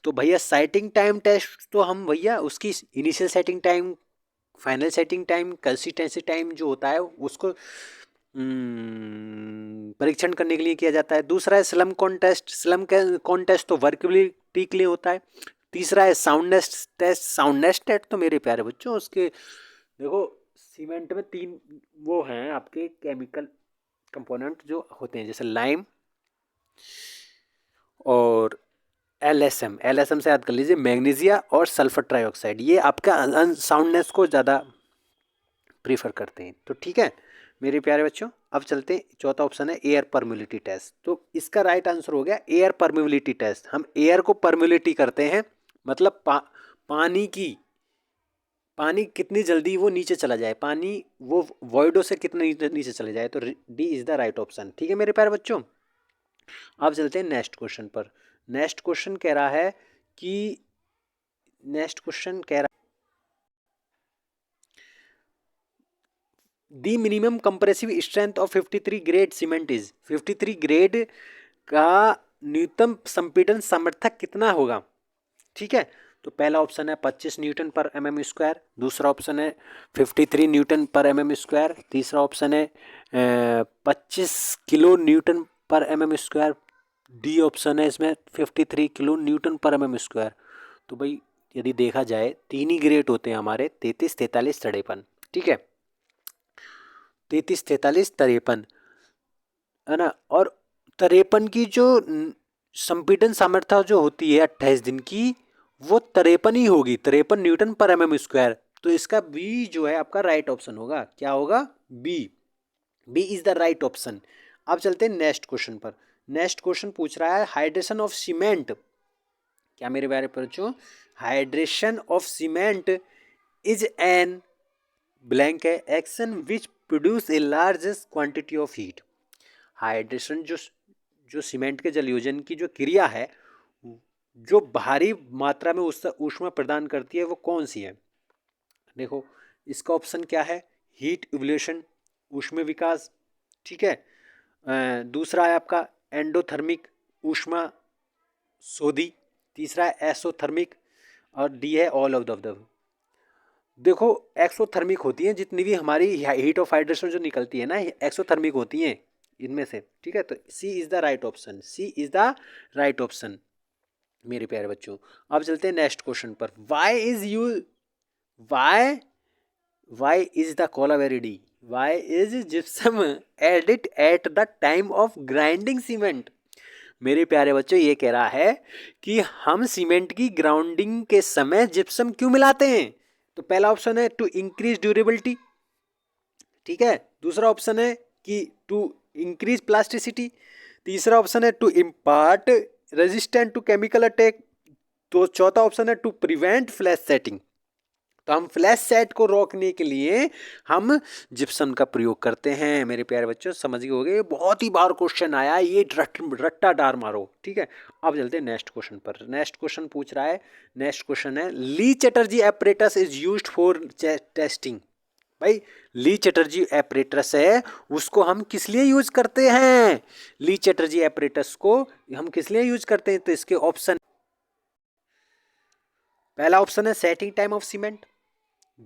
तो भैया सेटिंग टाइम टेस्ट तो हम भैया उसकी initial setting time, final setting time, consistency time जो होता है उसको परीक्षण करने के लिए किया जाता है। दूसरा है स्लम कॉन्टेस्ट, स्लम कॉन्टेस्ट तो वर्कबिलिटी के लिए होता है। तीसरा है साउंडनेस टेस्ट, साउंडनेस टेस्ट तो मेरे प्यारे बच्चों उसके देखो सीमेंट में 3 वो हैं आपके केमिकल कंपोनेंट जो होते हैं, जैसे लाइम और LSM से याद कर लीजिए, मैग्नीशिया और सल्फर ट्राइऑक्साइड, ये आपका साउंडनेस को ज़्यादा प्रीफर करते हैं। तो ठीक है मेरे प्यारे बच्चों, अब चलते हैं, चौथा ऑप्शन है एयर परमिबिलिटी टेस्ट। तो इसका राइट आंसर हो गया एयर परमिबिलिटी टेस्ट। हम एयर को परमिबिलिटी करते हैं, मतलब पानी कितनी जल्दी वो नीचे चला जाए, पानी वो वॉइडो से कितने नीचे चले जाए। तो D is the right option. ठीक है मेरे प्यारे बच्चों, अब चलते हैं नेक्स्ट क्वेश्चन पर। नेक्स्ट क्वेश्चन कह रहा है दी minimum compressive strength of 53 grade cement is, 53 grade का न्यूनतम संपीड़न समर्थक कितना होगा। ठीक है, तो पहला ऑप्शन है 25 न्यूटन पर mm स्क्वायर, दूसरा ऑप्शन है 53 न्यूटन पर mm स्क्वायर, तीसरा ऑप्शन है 25 किलो न्यूटन पर mm स्क्वायर, डी ऑप्शन है इसमें 53 किलो न्यूटन पर mm स्क्वायर। तो भाई यदि देखा जाए तीन ही ग्रेड होते हैं हमारे, 33, 43, 53, ठीक है, 33, 43, 53 है ना। और 53 की जो संपीड़न सामर्थ्य जो होती है 28 दिन की, वो 53 ही होगी, 53 न्यूटन पर mm स्क्वायर। तो इसका बी जो है आपका राइट ऑप्शन होगा। क्या होगा? B. B is the right option. अब चलते हैं नेक्स्ट क्वेश्चन पर। नेक्स्ट क्वेश्चन पूछ रहा है हाइड्रेशन ऑफ सीमेंट। क्या मेरे बारे पर बच्चों? Hydration of cement is an blank है action which produce a largest quantity of heat. Hydration जो सीमेंट के जलयोजन की जो क्रिया है, जो भारी मात्रा में ऊष्मा प्रदान करती है, वो कौन सी है? देखो इसका ऑप्शन क्या है? हीट इवोल्यूशन, ऊष्मीय विकास, ठीक है। दूसरा है आपका एंडोथर्मिक, ऊष्मा शोधी, तीसरा है एसोथर्मिक, और डी है ऑल ऑफ द अबव। देखो एक्सोथर्मिक होती हैं जितनी भी हमारी हीट ऑफ हाइड्रेशन जो निकलती है ना, एक्सोथर्मिक होती हैं इनमें से, ठीक है। तो C is the right option, C is the right option मेरे प्यारे बच्चों। अब चलते हैं नेक्स्ट क्वेश्चन पर। Why is the Kolaveri Di, why is gypsum added at the time of grinding cement. मेरे प्यारे बच्चों ये कह रहा है कि हम सीमेंट की ग्राउंडिंग के समय जिप्सम क्यों मिलाते हैं? तो पहला ऑप्शन है टू इंक्रीज ड्यूरेबिलिटी, ठीक है। दूसरा ऑप्शन है कि टू इंक्रीज प्लास्टिसिटी, तीसरा ऑप्शन है to impart resistant to chemical attack, तो चौथा ऑप्शन है टू प्रिवेंट फ्लैश सेटिंग। तो हम फ्लैश सेट को रोकने के लिए हम जिप्सम का प्रयोग करते हैं। मेरे प्यारे बच्चों समझ गए होंगे, बहुत ही बार क्वेश्चन आया, ये रट्टा डार मारो, ठीक है। अब चलते हैं नेक्स्ट क्वेश्चन पर। नेक्स्ट क्वेश्चन पूछ रहा है, नेक्स्ट क्वेश्चन है Le Chatelier apparatus is used for testing. भाई ली चैटर्जी एपरेटस है, उसको हम किस लिए यूज करते हैं? ली चैटर्जी एपरेटस को हम किस लिए यूज करते हैं? तो इसके ऑप्शन, पहला ऑप्शन है सेटिंग टाइम ऑफ सीमेंट,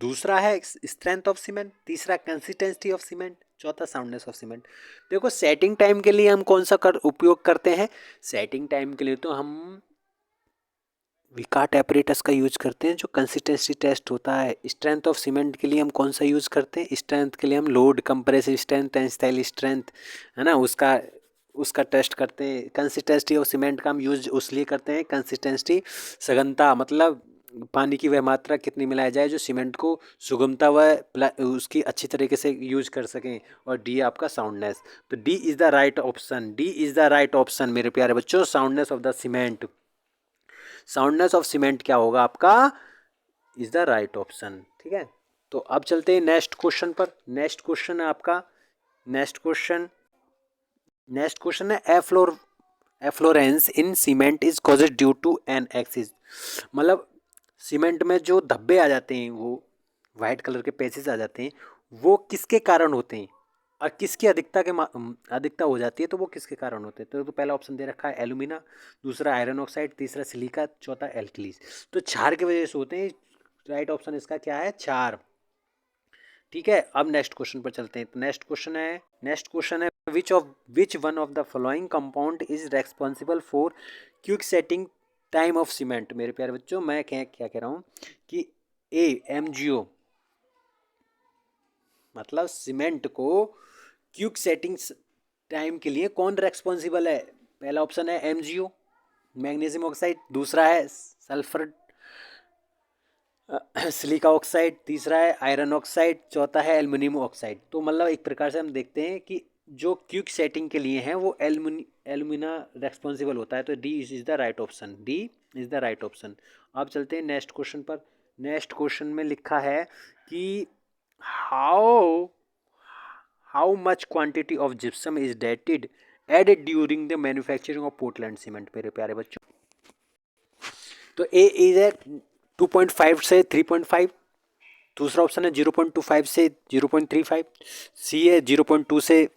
दूसरा है स्ट्रेंथ ऑफ सीमेंट, तीसरा कंसिस्टेंसी ऑफ सीमेंट, चौथा साउंडनेस ऑफ सीमेंट। देखो सेटिंग टाइम के लिए हम कौन सा उपयोग करते हैं? सेटिंग टाइम के लिए तो हम विकार्ट एपरेटस का यूज करते हैं जो कंसिस्टेंसी टेस्ट होता है। स्ट्रेंथ ऑफ सीमेंट के लिए हम कौन सा यूज करते हैं? स्ट्रेंथ के लिए हम load, compressive strength, tensile strength, है ना, उसका टेस्ट करते हैं। कंसिस्टेंसी ऑफ सीमेंट का हम यूज उसलिए करते हैं, कंसिस्टेंसी सघनता, मतलब पानी की वह मात्रा कितनी मिलाई जाए जो सीमेंट को सुगमता व उसकी अच्छी तरीके से यूज कर सकें। और डी आपका साउंडनेस। तो D is the right option, D is the right option मेरे प्यारे बच्चों, soundness of the cement. Soundness of cement क्या होगा आपका? इज द राइट ऑप्शन, ठीक है। तो अब चलते हैं नेक्स्ट क्वेश्चन पर। नेक्स्ट क्वेश्चन है आपका, नेक्स्ट क्वेश्चन है efflorescence in cement is caused due to an excess. मतलब सीमेंट में जो धब्बे आ जाते हैं, वो वाइट कलर के पैचेस आ जाते हैं, वो किसके कारण होते हैं? और किसकी अधिकता हो जाती है, तो वो किसके कारण होते हैं? तो पहला ऑप्शन दे रखा है एल्यूमिना, दूसरा आयरन ऑक्साइड, तीसरा सिलिका, चौथा एल्कलीज। तो क्षार की वजह से होते हैं। राइट ऑप्शन इसका क्या है? क्षार, ठीक है। अब नेक्स्ट क्वेश्चन पर चलते हैं। तो नेक्स्ट क्वेश्चन है which one of the following compound is responsible for quick setting time of cement. मेरे प्यारे बच्चों मैं क्या कह रहा हूँ कि MgO, मतलब सीमेंट को क्विक सेटिंग टाइम के लिए कौन रेस्पॉन्सिबल है? पहला ऑप्शन है MgO, मैग्नीशियम ऑक्साइड, दूसरा है सल्फर सिलिका ऑक्साइड, तीसरा है आयरन ऑक्साइड, चौथा है एल्युमिनियम ऑक्साइड। तो मतलब एक प्रकार से हम देखते हैं कि जो क्विक सेटिंग के लिए हैं वो एल्यूमिना रेस्पॉन्सिबल होता है। तो D is the right option, D is the right option. अब चलते हैं नेक्स्ट क्वेश्चन पर। नेक्स्ट क्वेश्चन में लिखा है कि how much quantity of gypsum is added during the manufacturing of Portland cement. मेरे प्यारे बच्चों, तो ए इज है 2.5 से 3.5, दूसरा ऑप्शन है 0.25 से 0.35, सी है 0.2 से,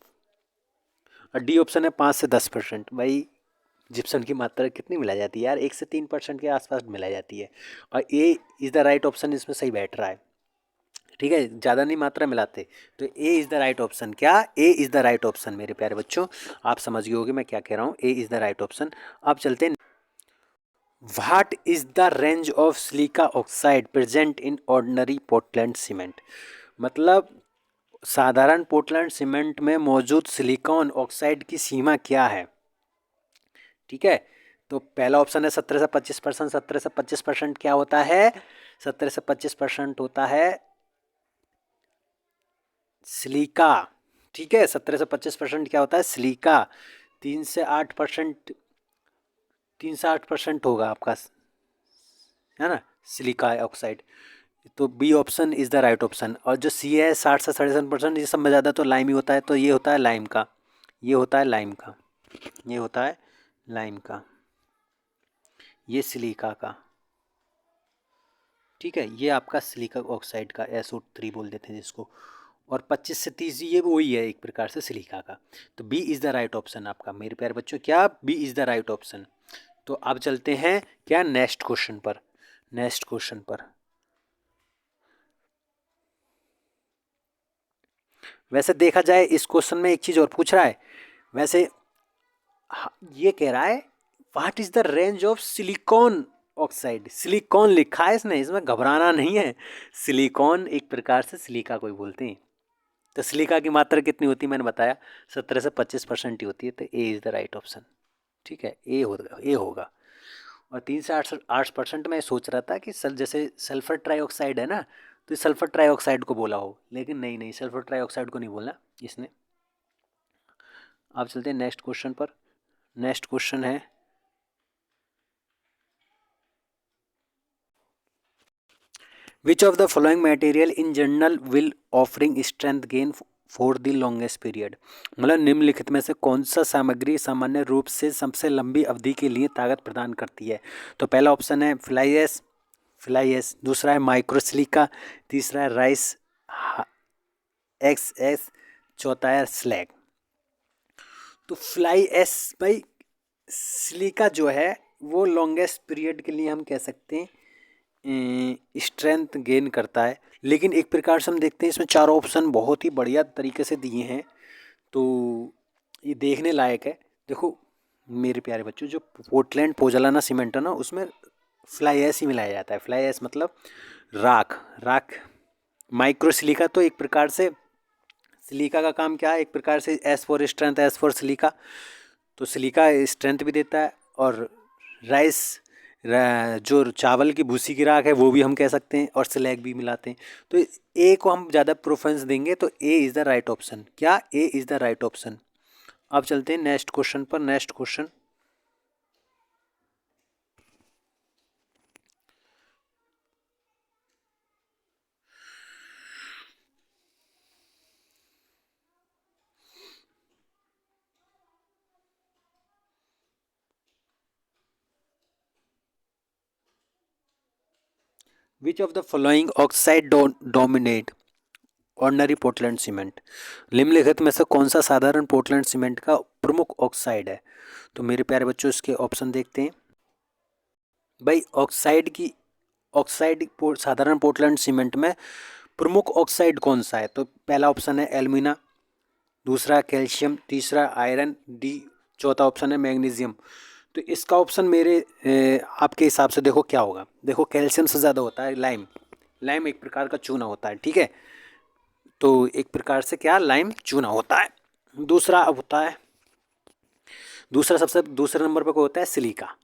और डी ऑप्शन है 5 से 10%। भाई जिप्सम की मात्रा कितनी मिलाई जाती है यार, 1 से 3% के आसपास मिलाई जाती है। और ए इज़ द राइट ऑप्शन इसमें सही बैठ रहा है, ठीक है, ज़्यादा नहीं मात्रा मिलाते। तो A is the right option. क्या? A is the right option मेरे प्यारे बच्चों, आप समझ गए होगे मैं क्या कह रहा हूँ, ए इज़ द राइट ऑप्शन। अब चलते हैं, what is the range of silica oxide present in ordinary Portland cement. मतलब साधारण पोर्टलैंड सीमेंट में मौजूद सिलिकॉन ऑक्साइड की सीमा क्या है, ठीक है। तो पहला ऑप्शन है 17 से 25%। 17 से 25% क्या होता है? 17 से 25% होता है सिलिका, ठीक है। 17 से 25% क्या होता है? सिलिका। 3 से 8%, 3 से 8% होगा आपका, है ना, सिलिका ऑक्साइड। तो B option is the right option. और जो सी है 60 से 7.5%, ये सब में ज़्यादा तो लाइम ही होता है, तो ये होता है लाइम का, ये होता है लाइम का, ये होता है लाइम का, ये सिलिका का, ठीक है। ये आपका सिलिका ऑक्साइड का SO3 बोल देते हैं जिसको। और 25 से 30 ये वही है एक प्रकार से सिलिका का। तो B is the right option आपका मेरे प्यारे बच्चों, क्या? B is the right option. तो अब चलते हैं क्या, नेक्स्ट क्वेश्चन पर। नेक्स्ट क्वेश्चन पर वैसे देखा जाए इस क्वेश्चन में एक चीज़ और पूछ रहा है वैसे, ये कह रहा है what is the range of silicon oxide. Silicon लिखा है इसने, इसमें घबराना नहीं है। सिलिकॉन एक प्रकार से सिलिका को ही बोलते हैं। तो सिलिका की मात्रा कितनी होती है मैंने बताया, 17 से 25% ही होती है। तो A is the right option, ठीक है, ए होगा, ए होगा। और 3 से 8% मैं सोच रहा था कि जैसे सल्फर ट्राईऑक्साइड है ना, तो इस सल्फर ट्राईऑक्साइड को बोला हो, लेकिन नहीं नहीं, सल्फर ट्राईऑक्साइड को नहीं बोला इसने। अब चलते हैं नेक्स्ट क्वेश्चन पर। नेक्स्ट क्वेश्चन है, विच of the following material in general will offering strength gain for the longest period. मतलब निम्नलिखित में से कौन सा सामग्री सामान्य रूप से सबसे लंबी अवधि के लिए ताकत प्रदान करती है। तो पहला ऑप्शन है फ्लाई एश, फ्लाई एश। दूसरा है माइक्रोसिलिका। तीसरा है राइस XS। चौथा है स्लैग। तो फ्लाई एश भाई, सिलिका जो है वो लॉन्गेस्ट पीरियड के लिए हम कह सकते हैं स्ट्रेंथ गेन करता है। लेकिन एक प्रकार से हम देखते हैं इसमें चारों ऑप्शन बहुत ही बढ़िया तरीके से दिए हैं, तो ये देखने लायक है। देखो मेरे प्यारे बच्चों, जो पोर्टलैंड पोज़ोलाना सीमेंट है ना, उसमें फ्लाई ऐश ही मिलाया जाता है। फ्लाई ऐश मतलब राख, राख। माइक्रोसिलिका तो एक प्रकार से, सिलिका का काम क्या है, एक प्रकार से S for strength, S for silica. तो सिलिका स्ट्रेंथ भी देता है। और राइस, जो चावल की भूसी की राख है वो भी हम कह सकते हैं, और स्लैग भी मिलाते हैं। तो ए को हम ज़्यादा प्रेफरेंस देंगे, तो A is the right option. क्या? A is the right option. अब चलते हैं नेक्स्ट क्वेश्चन पर। Next question, which of the following oxide dominate ordinary Portland cement. निम्नलिखित में से कौन सा साधारण पोर्टलैंड सीमेंट का प्रमुख ऑक्साइड है। तो मेरे प्यारे बच्चों इसके ऑप्शन देखते हैं। भाई ऑक्साइड की, साधारण पोर्टलैंड सीमेंट में प्रमुख ऑक्साइड कौन सा है। तो पहला ऑप्शन है एल्यूमिना। दूसरा कैल्शियम। तीसरा आयरन। डी। चौथा ऑप्शन है मैग्नीशियम। तो इसका ऑप्शन मेरे आपके हिसाब से देखो क्या होगा। देखो कैल्शियम से ज़्यादा होता है लाइम। लाइम एक प्रकार का चूना होता है, ठीक है। तो एक प्रकार से क्या, लाइम चूना होता है। दूसरा अब होता है, दूसरे नंबर पर होता है सिलिका।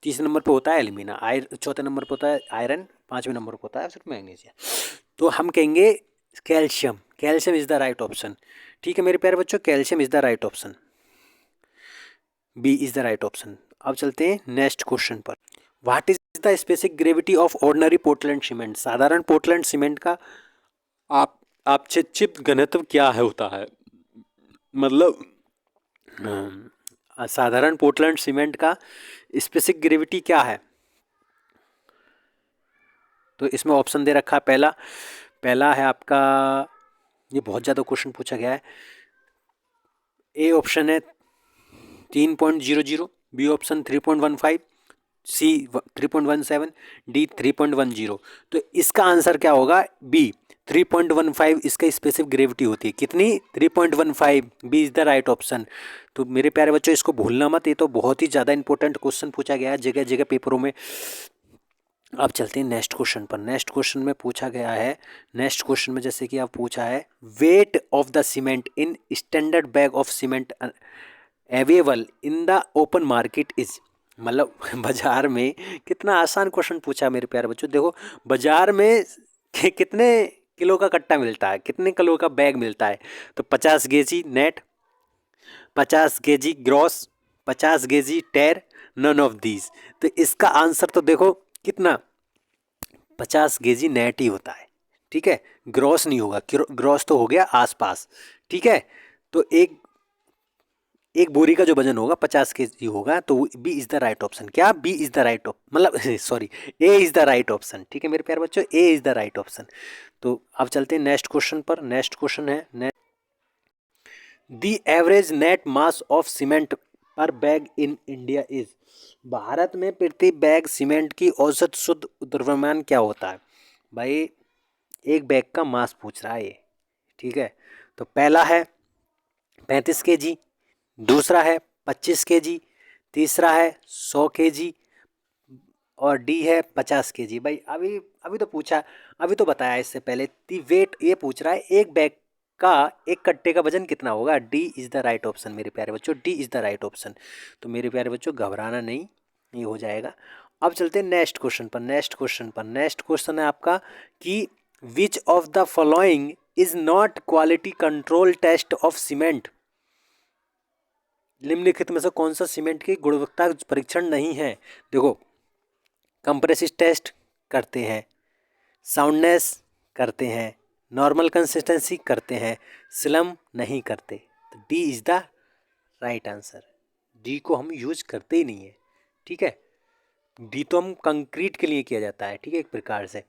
तीसरे नंबर पर होता है एल्यूमिना। चौथे नंबर पर होता है आयरन। पाँचवें नंबर पर होता है सिर्फ मैग्नीशियम। तो हम कहेंगे calcium. Calcium is the right option, ठीक है मेरे प्यारे बच्चों, calcium is the right option. B is the right option. अब चलते हैं नेक्स्ट क्वेश्चन पर। What is the specific gravity of ordinary Portland cement. साधारण पोर्टलैंड सीमेंट का आप आपचित घनत्व क्या है होता है। मतलब साधारण पोर्टलैंड सीमेंट का स्पेसिफिक ग्रेविटी क्या है। तो इसमें ऑप्शन दे रखा है, पहला पहला है आपका, ये बहुत ज़्यादा क्वेश्चन पूछा गया है। ए ऑप्शन है 3.00। बी ऑप्शन 3.15, सी 3.17, डी 3.10। तो इसका आंसर क्या होगा? बी 3.15 इसका स्पेसिफिक ग्रेविटी होती है। कितनी? 3.15। B is the right option. तो मेरे प्यारे बच्चों इसको भूलना मत, ये तो बहुत ही ज़्यादा इंपॉर्टेंट क्वेश्चन पूछा गया है जगह जगह पेपरों में। अब चलते हैं नेक्स्ट क्वेश्चन पर। नेक्स्ट क्वेश्चन में पूछा गया है, नेक्स्ट क्वेश्चन में जैसे कि आप पूछा है, weight of the cement in standard bag of cement available in the open market is, मतलब बाजार में, कितना आसान क्वेश्चन पूछा मेरे प्यारे बच्चों। देखो बाजार में कितने किलो का कट्टा मिलता है, कितने किलो का बैग मिलता है? तो 50 KG net, 50 KG gross, 50 KG टेर, नन ऑफ दीज। तो इसका आंसर तो देखो कितना, 50 केजी नेट ही होता है, ठीक है, ग्रॉस नहीं होगा, ग्रॉस तो हो गया आसपास, ठीक है। तो एक बोरी का जो वजन होगा 50 केजी होगा, तो B is the right option. क्या? बी इज द राइट मतलब sorry, A is the right option, ठीक है मेरे प्यारे बच्चों, A is the right option. तो अब चलते हैं नेक्स्ट क्वेश्चन पर। नेक्स्ट क्वेश्चन है, the average net mass of cement per bag in India is, भारत में प्रति बैग सीमेंट की औसत शुद्ध द्रव्यमान क्या होता है? भाई एक बैग का मास पूछ रहा है ये, ठीक है। तो पहला है 35 केजी, दूसरा है 25 केजी, तीसरा है 100 केजी, और डी है 50 केजी। भाई अभी अभी तो पूछा, अभी तो बताया इससे पहले। दी वेट ये पूछ रहा है एक बैग का, एक कट्टे का वजन कितना होगा? D is the right option मेरे प्यारे बच्चों, D is the right option. तो मेरे प्यारे बच्चों घबराना नहीं, ये हो जाएगा। अब चलते हैं नेक्स्ट क्वेश्चन पर। नेक्स्ट क्वेश्चन है आपका कि which of the following is not quality control test of cement, निम्नलिखित में से कौन सा सीमेंट की गुणवत्ता परीक्षण नहीं है? देखो कंप्रेसिव टेस्ट करते हैं, साउंडनेस करते हैं, नॉर्मल कंसिस्टेंसी करते हैं, स्लम नहीं करते। तो D is the right answer. D को हम यूज करते ही नहीं है, ठीक है। डी तो हम कंक्रीट के लिए किया जाता है, ठीक है, एक प्रकार से।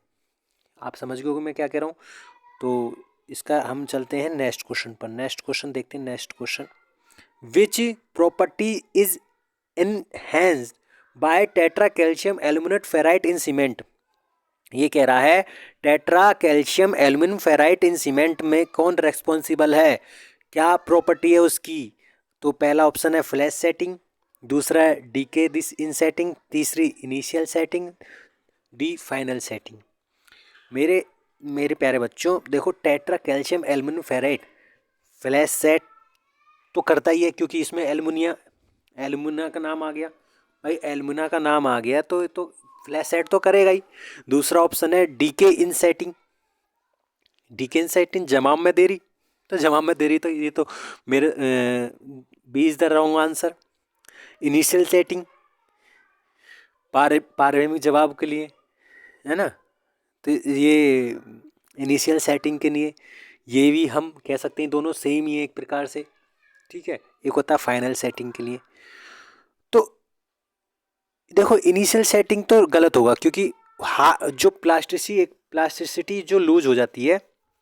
आप समझ गए हो मैं क्या कह रहा हूँ। तो इसका हम चलते हैं नेक्स्ट क्वेश्चन पर। नेक्स्ट क्वेश्चन देखते हैं। Next question, which property is enhanced by tetra calcium aluminate ferrite in cement? ये कह रहा है tetra calcium aluminium ferrite in cement में कौन रेस्पॉन्सिबल है, क्या प्रॉपर्टी है उसकी? तो पहला ऑप्शन है फ्लैश सेटिंग, दूसरा है डीके दिस इन सेटिंग, तीसरी initial setting, D final setting. मेरे मेरे प्यारे बच्चों देखो, tetra calcium aluminium ferrite flash set तो करता ही है, क्योंकि इसमें एल्यूमिना का नाम आ गया। भाई एल्यूमिना का नाम आ गया तो फ्लैश सेट तो करेगा ही। दूसरा ऑप्शन है decay in setting, decay in setting जमाम में देरी, तो जमाम में देरी तो ये तो मेरे B is the wrong answer. Initial setting पारवेमिक जवाब के लिए, है ना, तो ये इनिशियल सेटिंग के लिए, ये भी हम कह सकते हैं दोनों सेम ही है एक प्रकार से, ठीक है। एक होता है फाइनल सेटिंग के लिए। तो देखो इनिशियल सेटिंग तो गलत होगा, क्योंकि जो प्लास्टिसिटी जो लूज हो जाती है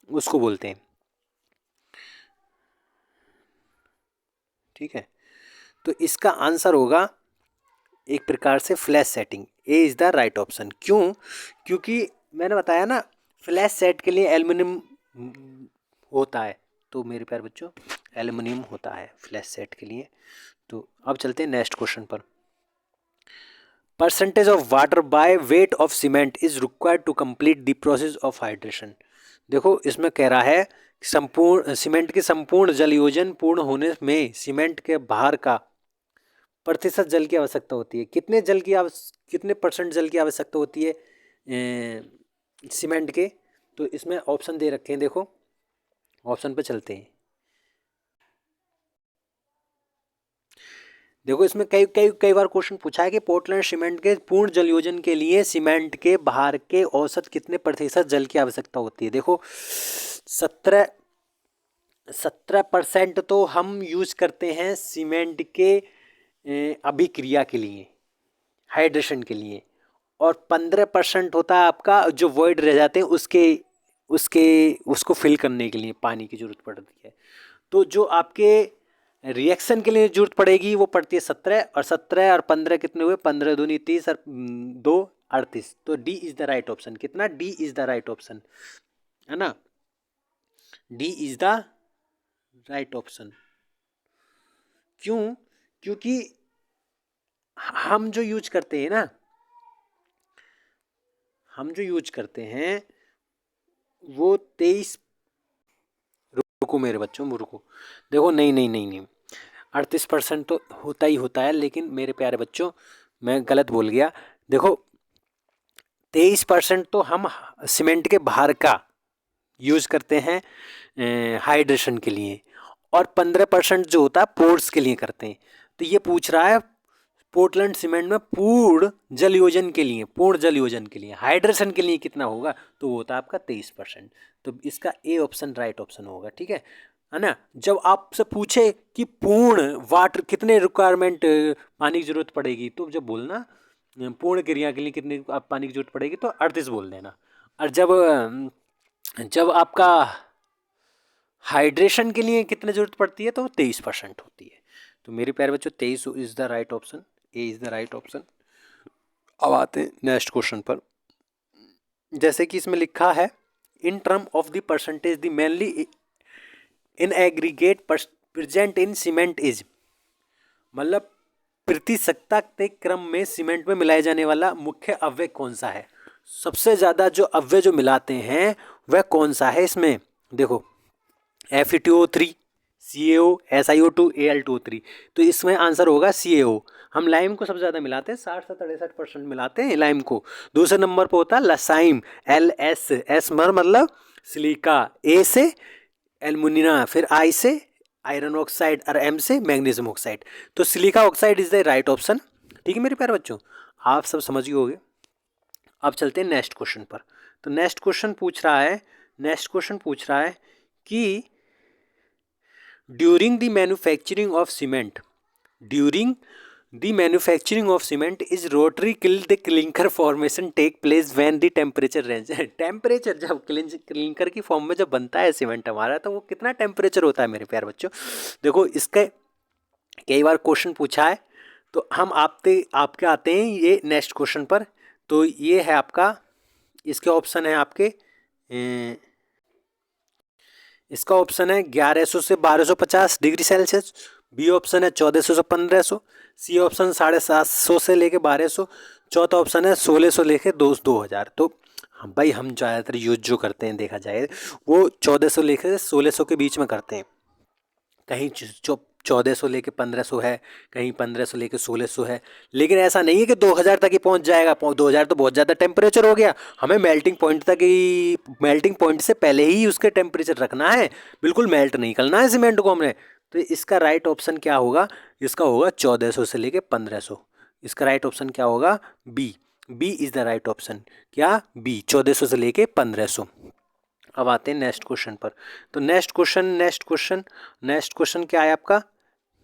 उसको बोलते हैं, ठीक है। तो इसका आंसर होगा एक प्रकार से flash setting, A is the right option. क्यों? क्योंकि मैंने बताया ना फ्लैश सेट के लिए एल्युमिनियम होता है, तो मेरे प्यारे बच्चों एल्युमिनियम होता है फ्लैश सेट के लिए। तो अब चलते हैं नेक्स्ट क्वेश्चन पर। Percentage of water by weight of cement is required to complete the process of hydration. देखो इसमें कह रहा है संपूर्ण सीमेंट के संपूर्ण जल योजन पूर्ण होने में सीमेंट के बाहर का प्रतिशत जल की आवश्यकता होती है। कितने परसेंट जल की आवश्यकता होती है सीमेंट के? तो इसमें ऑप्शन दे रखे हैं, देखो ऑप्शन पे चलते हैं। देखो इसमें कई कई कई बार क्वेश्चन पूछा है कि पोर्टलैंड सीमेंट के पूर्ण जल योजन के लिए सीमेंट के बाहर के औसत कितने प्रतिशत जल की आवश्यकता होती है। देखो 17% तो हम यूज करते हैं सीमेंट के अभिक्रिया के लिए, हाइड्रेशन के लिए, और 15% होता है आपका जो वॉइड रह जाते हैं उसको फिल करने के लिए पानी की जरूरत पड़ती है। तो जो आपके रिएक्शन के लिए जरूरत पड़ेगी वो पड़ती है 17, और 17 और 15 कितने हुए, 15 दूनी 30 और 2 38। तो D is the right option. कितना, D is the right option, है ना, D is the right option. क्यों, क्योंकि हम जो यूज करते हैं ना, हम जो यूज करते हैं वो 23, रुको मेरे बच्चों रुको, देखो नहीं नहीं नहीं नहीं 38% तो होता ही होता है, लेकिन मेरे प्यारे बच्चों मैं गलत बोल गया। देखो 23% तो हम सीमेंट के बाहर का यूज करते हैं हाइड्रेशन के लिए, और 15% जो होता है पोर्स के लिए करते हैं। तो ये पूछ रहा है पोर्टलैंड सीमेंट में पूर्ण जल योजन के लिए, पूर्ण जल योजन के लिए हाइड्रेशन के लिए कितना होगा, तो वो होता है आपका 23%। तो इसका ए ऑप्शन राइट ऑप्शन होगा, ठीक है ना। जब आपसे पूछे कि पूर्ण वाटर कितने रिक्वायरमेंट पानी की जरूरत पड़ेगी, तो जब बोलना पूर्ण क्रिया के लिए कितनी पानी की जरूरत पड़ेगी, तो 38 बोल देना। और जब आपका हाइड्रेशन के लिए कितनी जरूरत पड़ती है, तो 23% होती है। तो मेरे प्यारे बच्चों 23 is the right option, A is the right option. अब आते हैं नेक्स्ट क्वेश्चन पर। जैसे कि इसमें लिखा है in term of the percentage the mainly in aggregate present in cement is, मतलब प्रतिशतता के क्रम में सीमेंट में मिलाए जाने वाला मुख्य अव्यय कौन सा है। सबसे ज़्यादा जो अव्यय जो मिलाते हैं वह कौन सा है। इसमें देखो Fe2O3, CaO, SiO2, Al2O3, तो इसमें आंसर होगा CaO। हम लाइम को सबसे ज़्यादा मिलाते हैं, 60 से 63% मिलाते हैं लाइम को। दूसरे नंबर पर होता है लसाइम, LS, एस मतलब सिलिका, A से एल्युमिना, फिर I से आयरन ऑक्साइड और M से मैग्नीशियम ऑक्साइड। तो silica oxide is the right option, ठीक है मेरे प्यारे बच्चों, आप सब समझ गए होंगे। अब चलते हैं नेक्स्ट क्वेश्चन पर। तो नेक्स्ट क्वेश्चन पूछ रहा है कि during the manufacturing of cement is rotary the clinker formation take place when the temperature range. Temperature जब क्लिंकर की फॉर्म में जब बनता है सीमेंट हमारा, तो वो कितना टेम्परेचर होता है मेरे प्यारे बच्चों। देखो इसके कई बार क्वेश्चन पूछा है, तो हम आपके आते हैं ये नेक्स्ट क्वेश्चन पर। तो ये है आपका, इसके ऑप्शन है आपके इसका ऑप्शन है 1100 से 1250 डिग्री सेल्सियस, बी ऑप्शन है 1400 से 1500, सी ऑप्शन 750 से लेके 1200, चौथा ऑप्शन है 1600 लेके 2000। तो भाई हम ज़्यादातर यूज जो करते हैं देखा जाए वो 1400 लेके 1600 के बीच में करते हैं। कहीं 1400 लेके 1500 है, कहीं 1500 लेके 1600 है, लेकिन ऐसा नहीं है कि 2000 तक ही पहुंच जाएगा। 2000 तो बहुत ज़्यादा टेम्परेचर हो गया, हमें मेल्टिंग पॉइंट से पहले ही उसके टेम्परेचर रखना है, बिल्कुल मेल्ट नहीं करना है सीमेंट को हमने। तो इसका राइट ऑप्शन क्या होगा, इसका होगा 1400 से लेके 1500। इसका राइट ऑप्शन क्या होगा, B is the right option. क्या, बी 1400 से लेके 1500। अब आते हैं नेक्स्ट क्वेश्चन पर। तो नेक्स्ट क्वेश्चन क्या है आपका,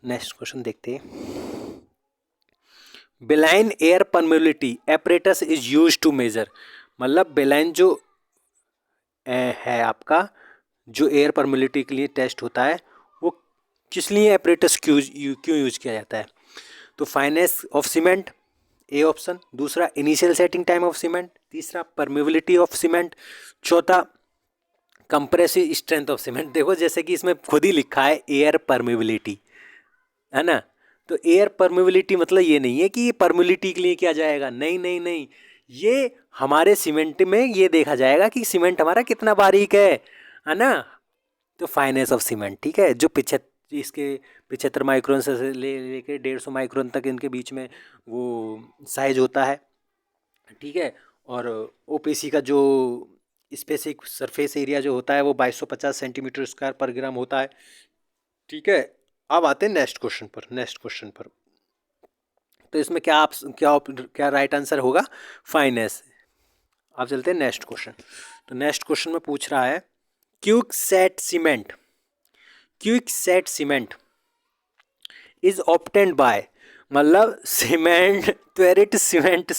नेक्स्ट क्वेश्चन देखते हैं। Blaine air permeability apparatus is use to measure, मतलब बेलाइन जो है आपका, जो एयर परमेबिलिटी के लिए टेस्ट होता है, वो किस लिए एपरेटस क्यों यूज किया जाता है। तो fineness of cement, A option. दूसरा initial setting time of cement. तीसरा परमेबिलिटी ऑफ सीमेंट। चौथा कंप्रेसिव स्ट्रेंथ ऑफ सीमेंट। देखो जैसे कि इसमें खुद ही लिखा है एयर परमेबिलिटी, है ना। तो एयर परमेबिलिटी मतलब ये नहीं है कि ये परमेबिलिटी के लिए किया जाएगा, नहीं, ये हमारे सीमेंट में ये देखा जाएगा कि सीमेंट हमारा कितना बारीक है ना। तो फाइनेस ऑफ सीमेंट, ठीक है, जो इसके 75 माइक्रोन से लेके 150 माइक्रोन तक इनके बीच में वो साइज होता है, ठीक है। और ओपीसी का जो स्पेसिफिक सरफेस एरिया जो होता है वो 2250 सेंटीमीटर स्क्वायर पर ग्राम होता है, ठीक है। अब आते हैं नेक्स्ट क्वेश्चन पर। तो इसमें क्या राइट आंसर होगा, फाइनेस। अब चलते हैं नेक्स्ट क्वेश्चन। तो नेक्स्ट क्वेश्चन में पूछ रहा है quick set cement is obtained by, मतलब त्वरित सीमेंट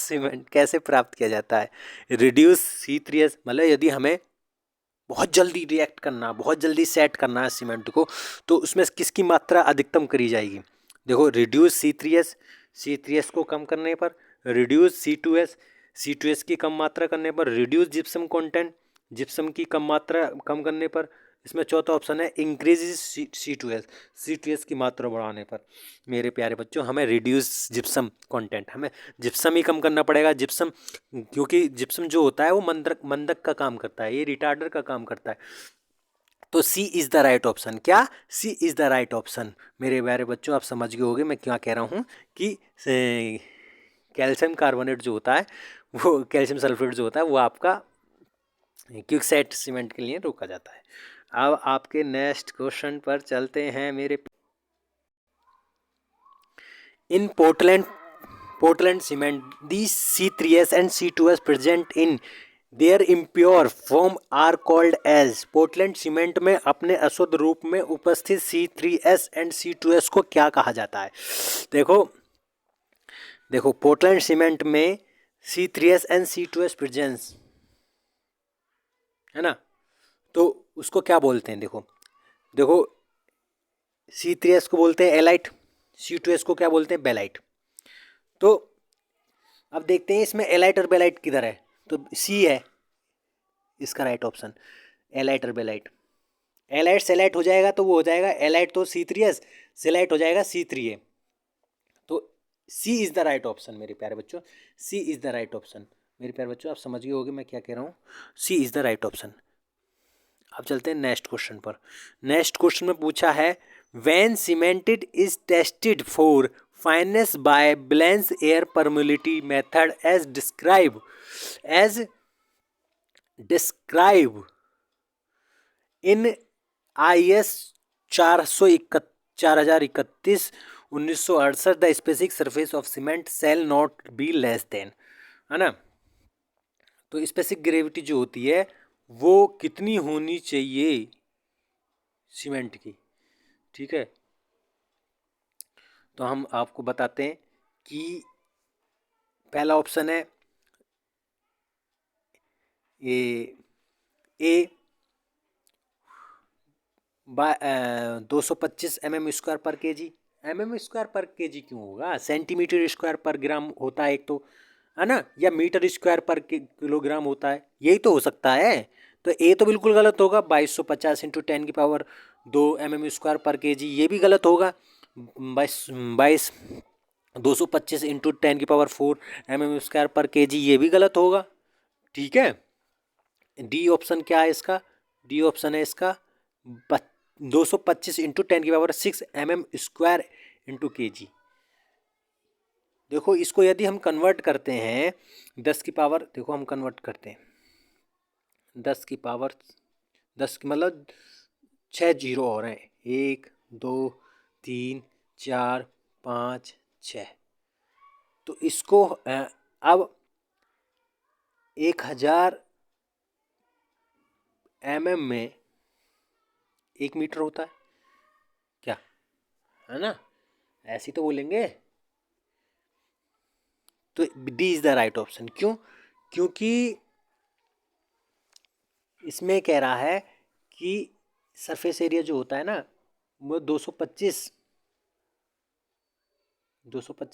कैसे प्राप्त किया जाता है। रिड्यूस C3S, मतलब यदि हमें बहुत जल्दी रिएक्ट करना, बहुत जल्दी सेट करना है सीमेंट को, तो उसमें किसकी मात्रा अधिकतम करी जाएगी? देखो, रिड्यूस C3S को कम करने पर, रिड्यूस C2S की कम मात्रा करने पर, रिड्यूस जिप्सम कंटेंट, जिप्सम की कम मात्रा कम करने पर। इसमें चौथा ऑप्शन है इंक्रीज C2S की मात्रा बढ़ाने पर। मेरे प्यारे बच्चों, हमें रिड्यूस जिप्सम कंटेंट, हमें जिप्सम ही कम करना पड़ेगा। जिप्सम, क्योंकि जिप्सम जो होता है वो मंदक का काम करता है, ये रिटार्डर का काम करता है। तो C is the right option. क्या? सी इज़ द राइट ऑप्शन। मेरे प्यारे बच्चों, आप समझ गए होंगे मैं क्या कह रहा हूँ कि कैल्शियम कार्बोनेट जो होता है, वो कैल्शियम सल्फेट जो होता है, वो आपका क्विकसेट सीमेंट के लिए रोका जाता है। अब आपके नेक्स्ट क्वेश्चन पर चलते हैं मेरे। In Portland cement the C3S and C2S present in their impure form are called as। Portland cement में अपने अशुद्ध रूप में उपस्थित C3S and C2S को क्या कहा जाता है? देखो पोर्टलैंड सीमेंट में C3S and C2S प्रेजेंस है ना, तो उसको क्या बोलते हैं? देखो C3S को बोलते हैं एलाइट, C2S को क्या बोलते हैं? बेलाइट। तो अब देखते हैं इसमें एलाइट और बेलाइट किधर है, तो सी है इसका राइट ऑप्शन, एलाइट और बेलाइट। एलाइट सेलाइट हो जाएगा तो वो हो जाएगा एलाइट, तो C3S, सेलाइट हो जाएगा C3A। तो C is the right option मेरे प्यारे बच्चों, सी इज़ द राइट ऑप्शन। मेरे प्यारे बच्चों, आप समझ गए होंगे मैं क्या कह रहा हूँ, C is the right option. अब चलते हैं नेक्स्ट क्वेश्चन पर। नेक्स्ट क्वेश्चन में पूछा है when cemented is tested for fineness by balance air permeability method as describe in IS 4031/1968 the specific surface of cement shall not be less than, है ना। तो स्पेसिफिक ग्रेविटी जो होती है वो कितनी होनी चाहिए सीमेंट की, ठीक है। तो हम आपको बताते हैं कि पहला ऑप्शन है ए 225 mm² पर kg। mm² पर kg क्यों होगा? सेंटीमीटर स्क्वायर पर ग्राम होता है एक तो, है ना, या मीटर स्क्वायर पर किलोग्राम होता है, यही तो हो सकता है। तो ए तो बिल्कुल गलत होगा, 2250 × 10⁻2 mm² पर kg, ये भी गलत होगा। 225 × 10⁻4 mm² पर kg, ये भी गलत होगा, ठीक है। डी ऑप्शन क्या है इसका? डी ऑप्शन है इसका 225 × 10⁻6 mm² × kg। देखो इसको यदि हम कन्वर्ट करते हैं 10 की पावर, देखो हम कन्वर्ट करते हैं 10 की पावर 10 की मतलब 6 जीरो और हैं, 1 2 3 4 5 6। तो इसको अब 1000 mm में 1 मीटर होता है क्या, है ना, ऐसे तो बोलेंगे। तो D is the right option. क्यों? क्योंकि इसमें कह रहा है कि सरफेस एरिया जो होता है ना वो 225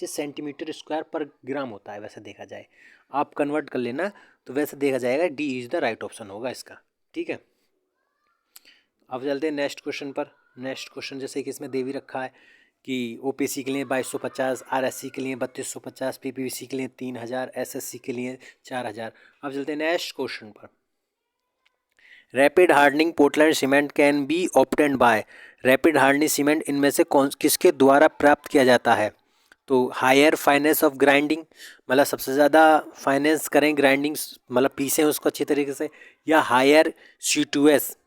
सेंटीमीटर स्क्वायर पर ग्राम होता है, वैसे देखा जाए, आप कन्वर्ट कर लेना तो वैसे देखा जाएगा D is the right option होगा इसका, ठीक है। अब चलते हैं नेक्स्ट क्वेश्चन पर। नेक्स्ट क्वेश्चन जैसे कि इसमें दे भी रखा है कि OPC के लिए 2250, RSC के लिए 3250, PPVC के लिए 3000, SSC के लिए 4000। अब चलते हैं नेक्स्ट क्वेश्चन पर। Rapid hardening Portland cement can be obtained by. Rapid hardening cement इनमें से किसके द्वारा प्राप्त किया जाता है? तो हायर फाइनेंस ऑफ ग्राइंडिंग, मतलब सबसे ज़्यादा फाइनेंस करें ग्राइंडिंग, मतलब पीसें उसको अच्छी तरीके से, या higher C2S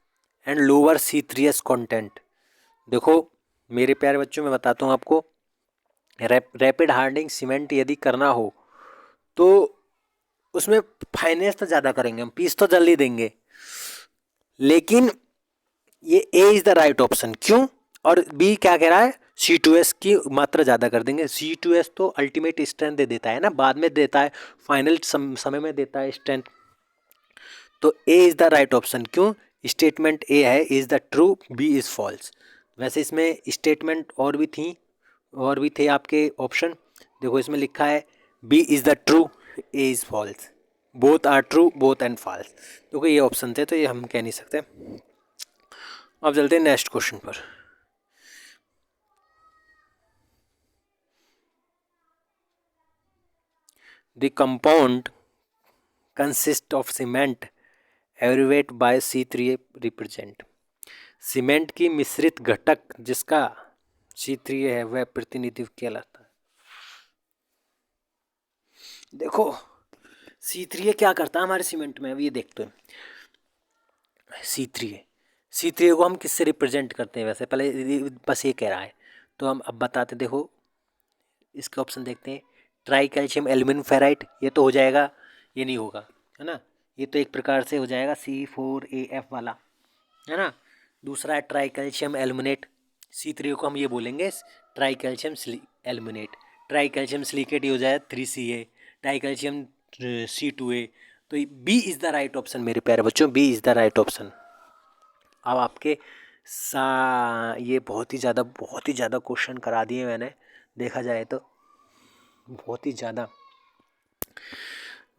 and lower C3S content. देखो मेरे प्यारे बच्चों, मैं बताता हूँ आपको, रैपिड हार्डनिंग सीमेंट यदि करना हो तो उसमें फाइनेंस तो ज़्यादा करेंगे हम, पीस तो जल्दी देंगे, लेकिन ये ए इज़ द राइट ऑप्शन। क्यों? और बी क्या कह रहा है? C2S की मात्रा ज़्यादा कर देंगे। C2S तो अल्टीमेट स्ट्रेंथ दे देता है ना, बाद में देता है, फाइनल समय में देता है स्ट्रेंथ। तो A is the right option. क्यों? स्टेटमेंट ए है is the true, B is false. वैसे इसमें स्टेटमेंट और भी थे आपके ऑप्शन। देखो इसमें लिखा है B is the true, A is false, both are true, both and false. देखो ये ऑप्शन थे तो ये हम कह नहीं सकते। अब चलते हैं नेक्स्ट क्वेश्चन पर। The compound consist of cement every weight by C3A represent. सीमेंट की मिश्रित घटक जिसका C3A है वह प्रतिनिधित्व कहलाता है। देखो C3A क्या करता है हमारे सीमेंट में, अब ये देखते हैं। C3A को हम किससे रिप्रेजेंट करते हैं? वैसे पहले बस ये कह रहा है तो हम अब बताते। देखो इसके ऑप्शन देखते हैं। ट्राई कैल्शियम एल्यूमिनियम फेराइट, ये तो हो जाएगा, ये नहीं होगा, है ना। ये तो एक प्रकार से हो जाएगा C4AF वाला, है ना। दूसरा है ट्राई कैल्शियम एल्यूमिनेट। C3A को हम ये बोलेंगे tri calcium aluminate. Tri calcium silicate ये हो जाएगा 3CA। Tri calcium C2A। तो B is the right option मेरे प्यारे बच्चों, B is the right option. अब आपके ये बहुत ही ज़्यादा क्वेश्चन करा दिए मैंने, देखा जाए तो बहुत ही ज़्यादा।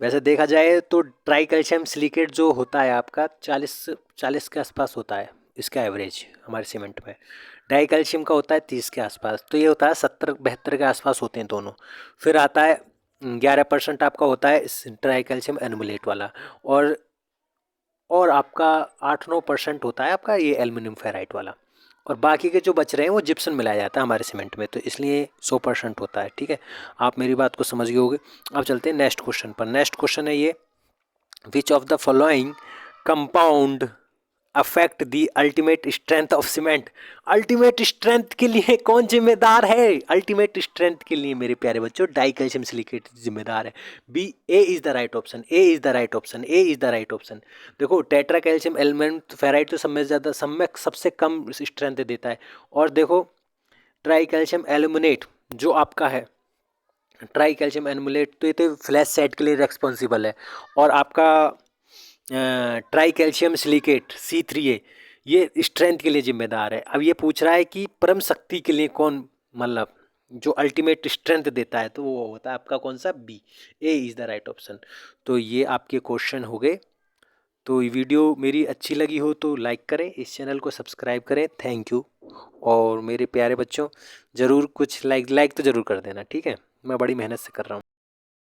वैसे देखा जाए तो ट्राई कैल्शियम सिलिकेट जो होता है आपका 40 के आसपास होता है इसका एवरेज हमारे सीमेंट में। डाई कैल्शियम का होता है 30 के आसपास, तो ये होता है 70-72 के आसपास होते हैं दोनों। फिर आता है 11% आपका होता है ट्राई कैल्शियम एल्यूमिनेट वाला, और आपका 8-9% होता है आपका ये एल्युमिनियम फेराइट वाला, और बाकी के जो बच रहे हैं वो जिप्सम मिलाया जाता है हमारे सीमेंट में, तो इसलिए 100% होता है। ठीक है, आप मेरी बात को समझ गए होगे। अब चलते हैं नेक्स्ट क्वेश्चन पर। नेक्स्ट क्वेश्चन है ये, विच of the following compound affect the ultimate strength of cement. Ultimate strength के लिए कौन जिम्मेदार है? अल्टीमेट स्ट्रेंथ के लिए मेरे प्यारे बच्चों डाई कैल्शियम सिलिकेट जिम्मेदार है। B, A is the right option, A is the right option, A is the right option. देखो टेट्रा कैल्शियम एलिमेंट फेराइट तो सबसे कम स्ट्रेंथ देता है, और देखो ट्राई कैल्शियम एल्यूमिनेट जो आपका है, ट्राई कैल्शियम एल्यूमिनेट तो ये तो फ्लैश सेट के लिए रिस्पॉन्सिबल है, और आपका ट्राई कैल्शियम सिलिकेट C3A ये स्ट्रेंथ के लिए जिम्मेदार है। अब ये पूछ रहा है कि परम शक्ति के लिए कौन, मतलब जो अल्टीमेट स्ट्रेंथ देता है, तो वो होता है आपका कौन सा? B, A is the right option. तो ये आपके क्वेश्चन हो गए। तो ये वीडियो मेरी अच्छी लगी हो तो लाइक करें, इस चैनल को सब्सक्राइब करें। Thank you. और मेरे प्यारे बच्चों ज़रूर कुछ लाइक तो ज़रूर कर देना, ठीक है, मैं बड़ी मेहनत से कर रहा हूँ।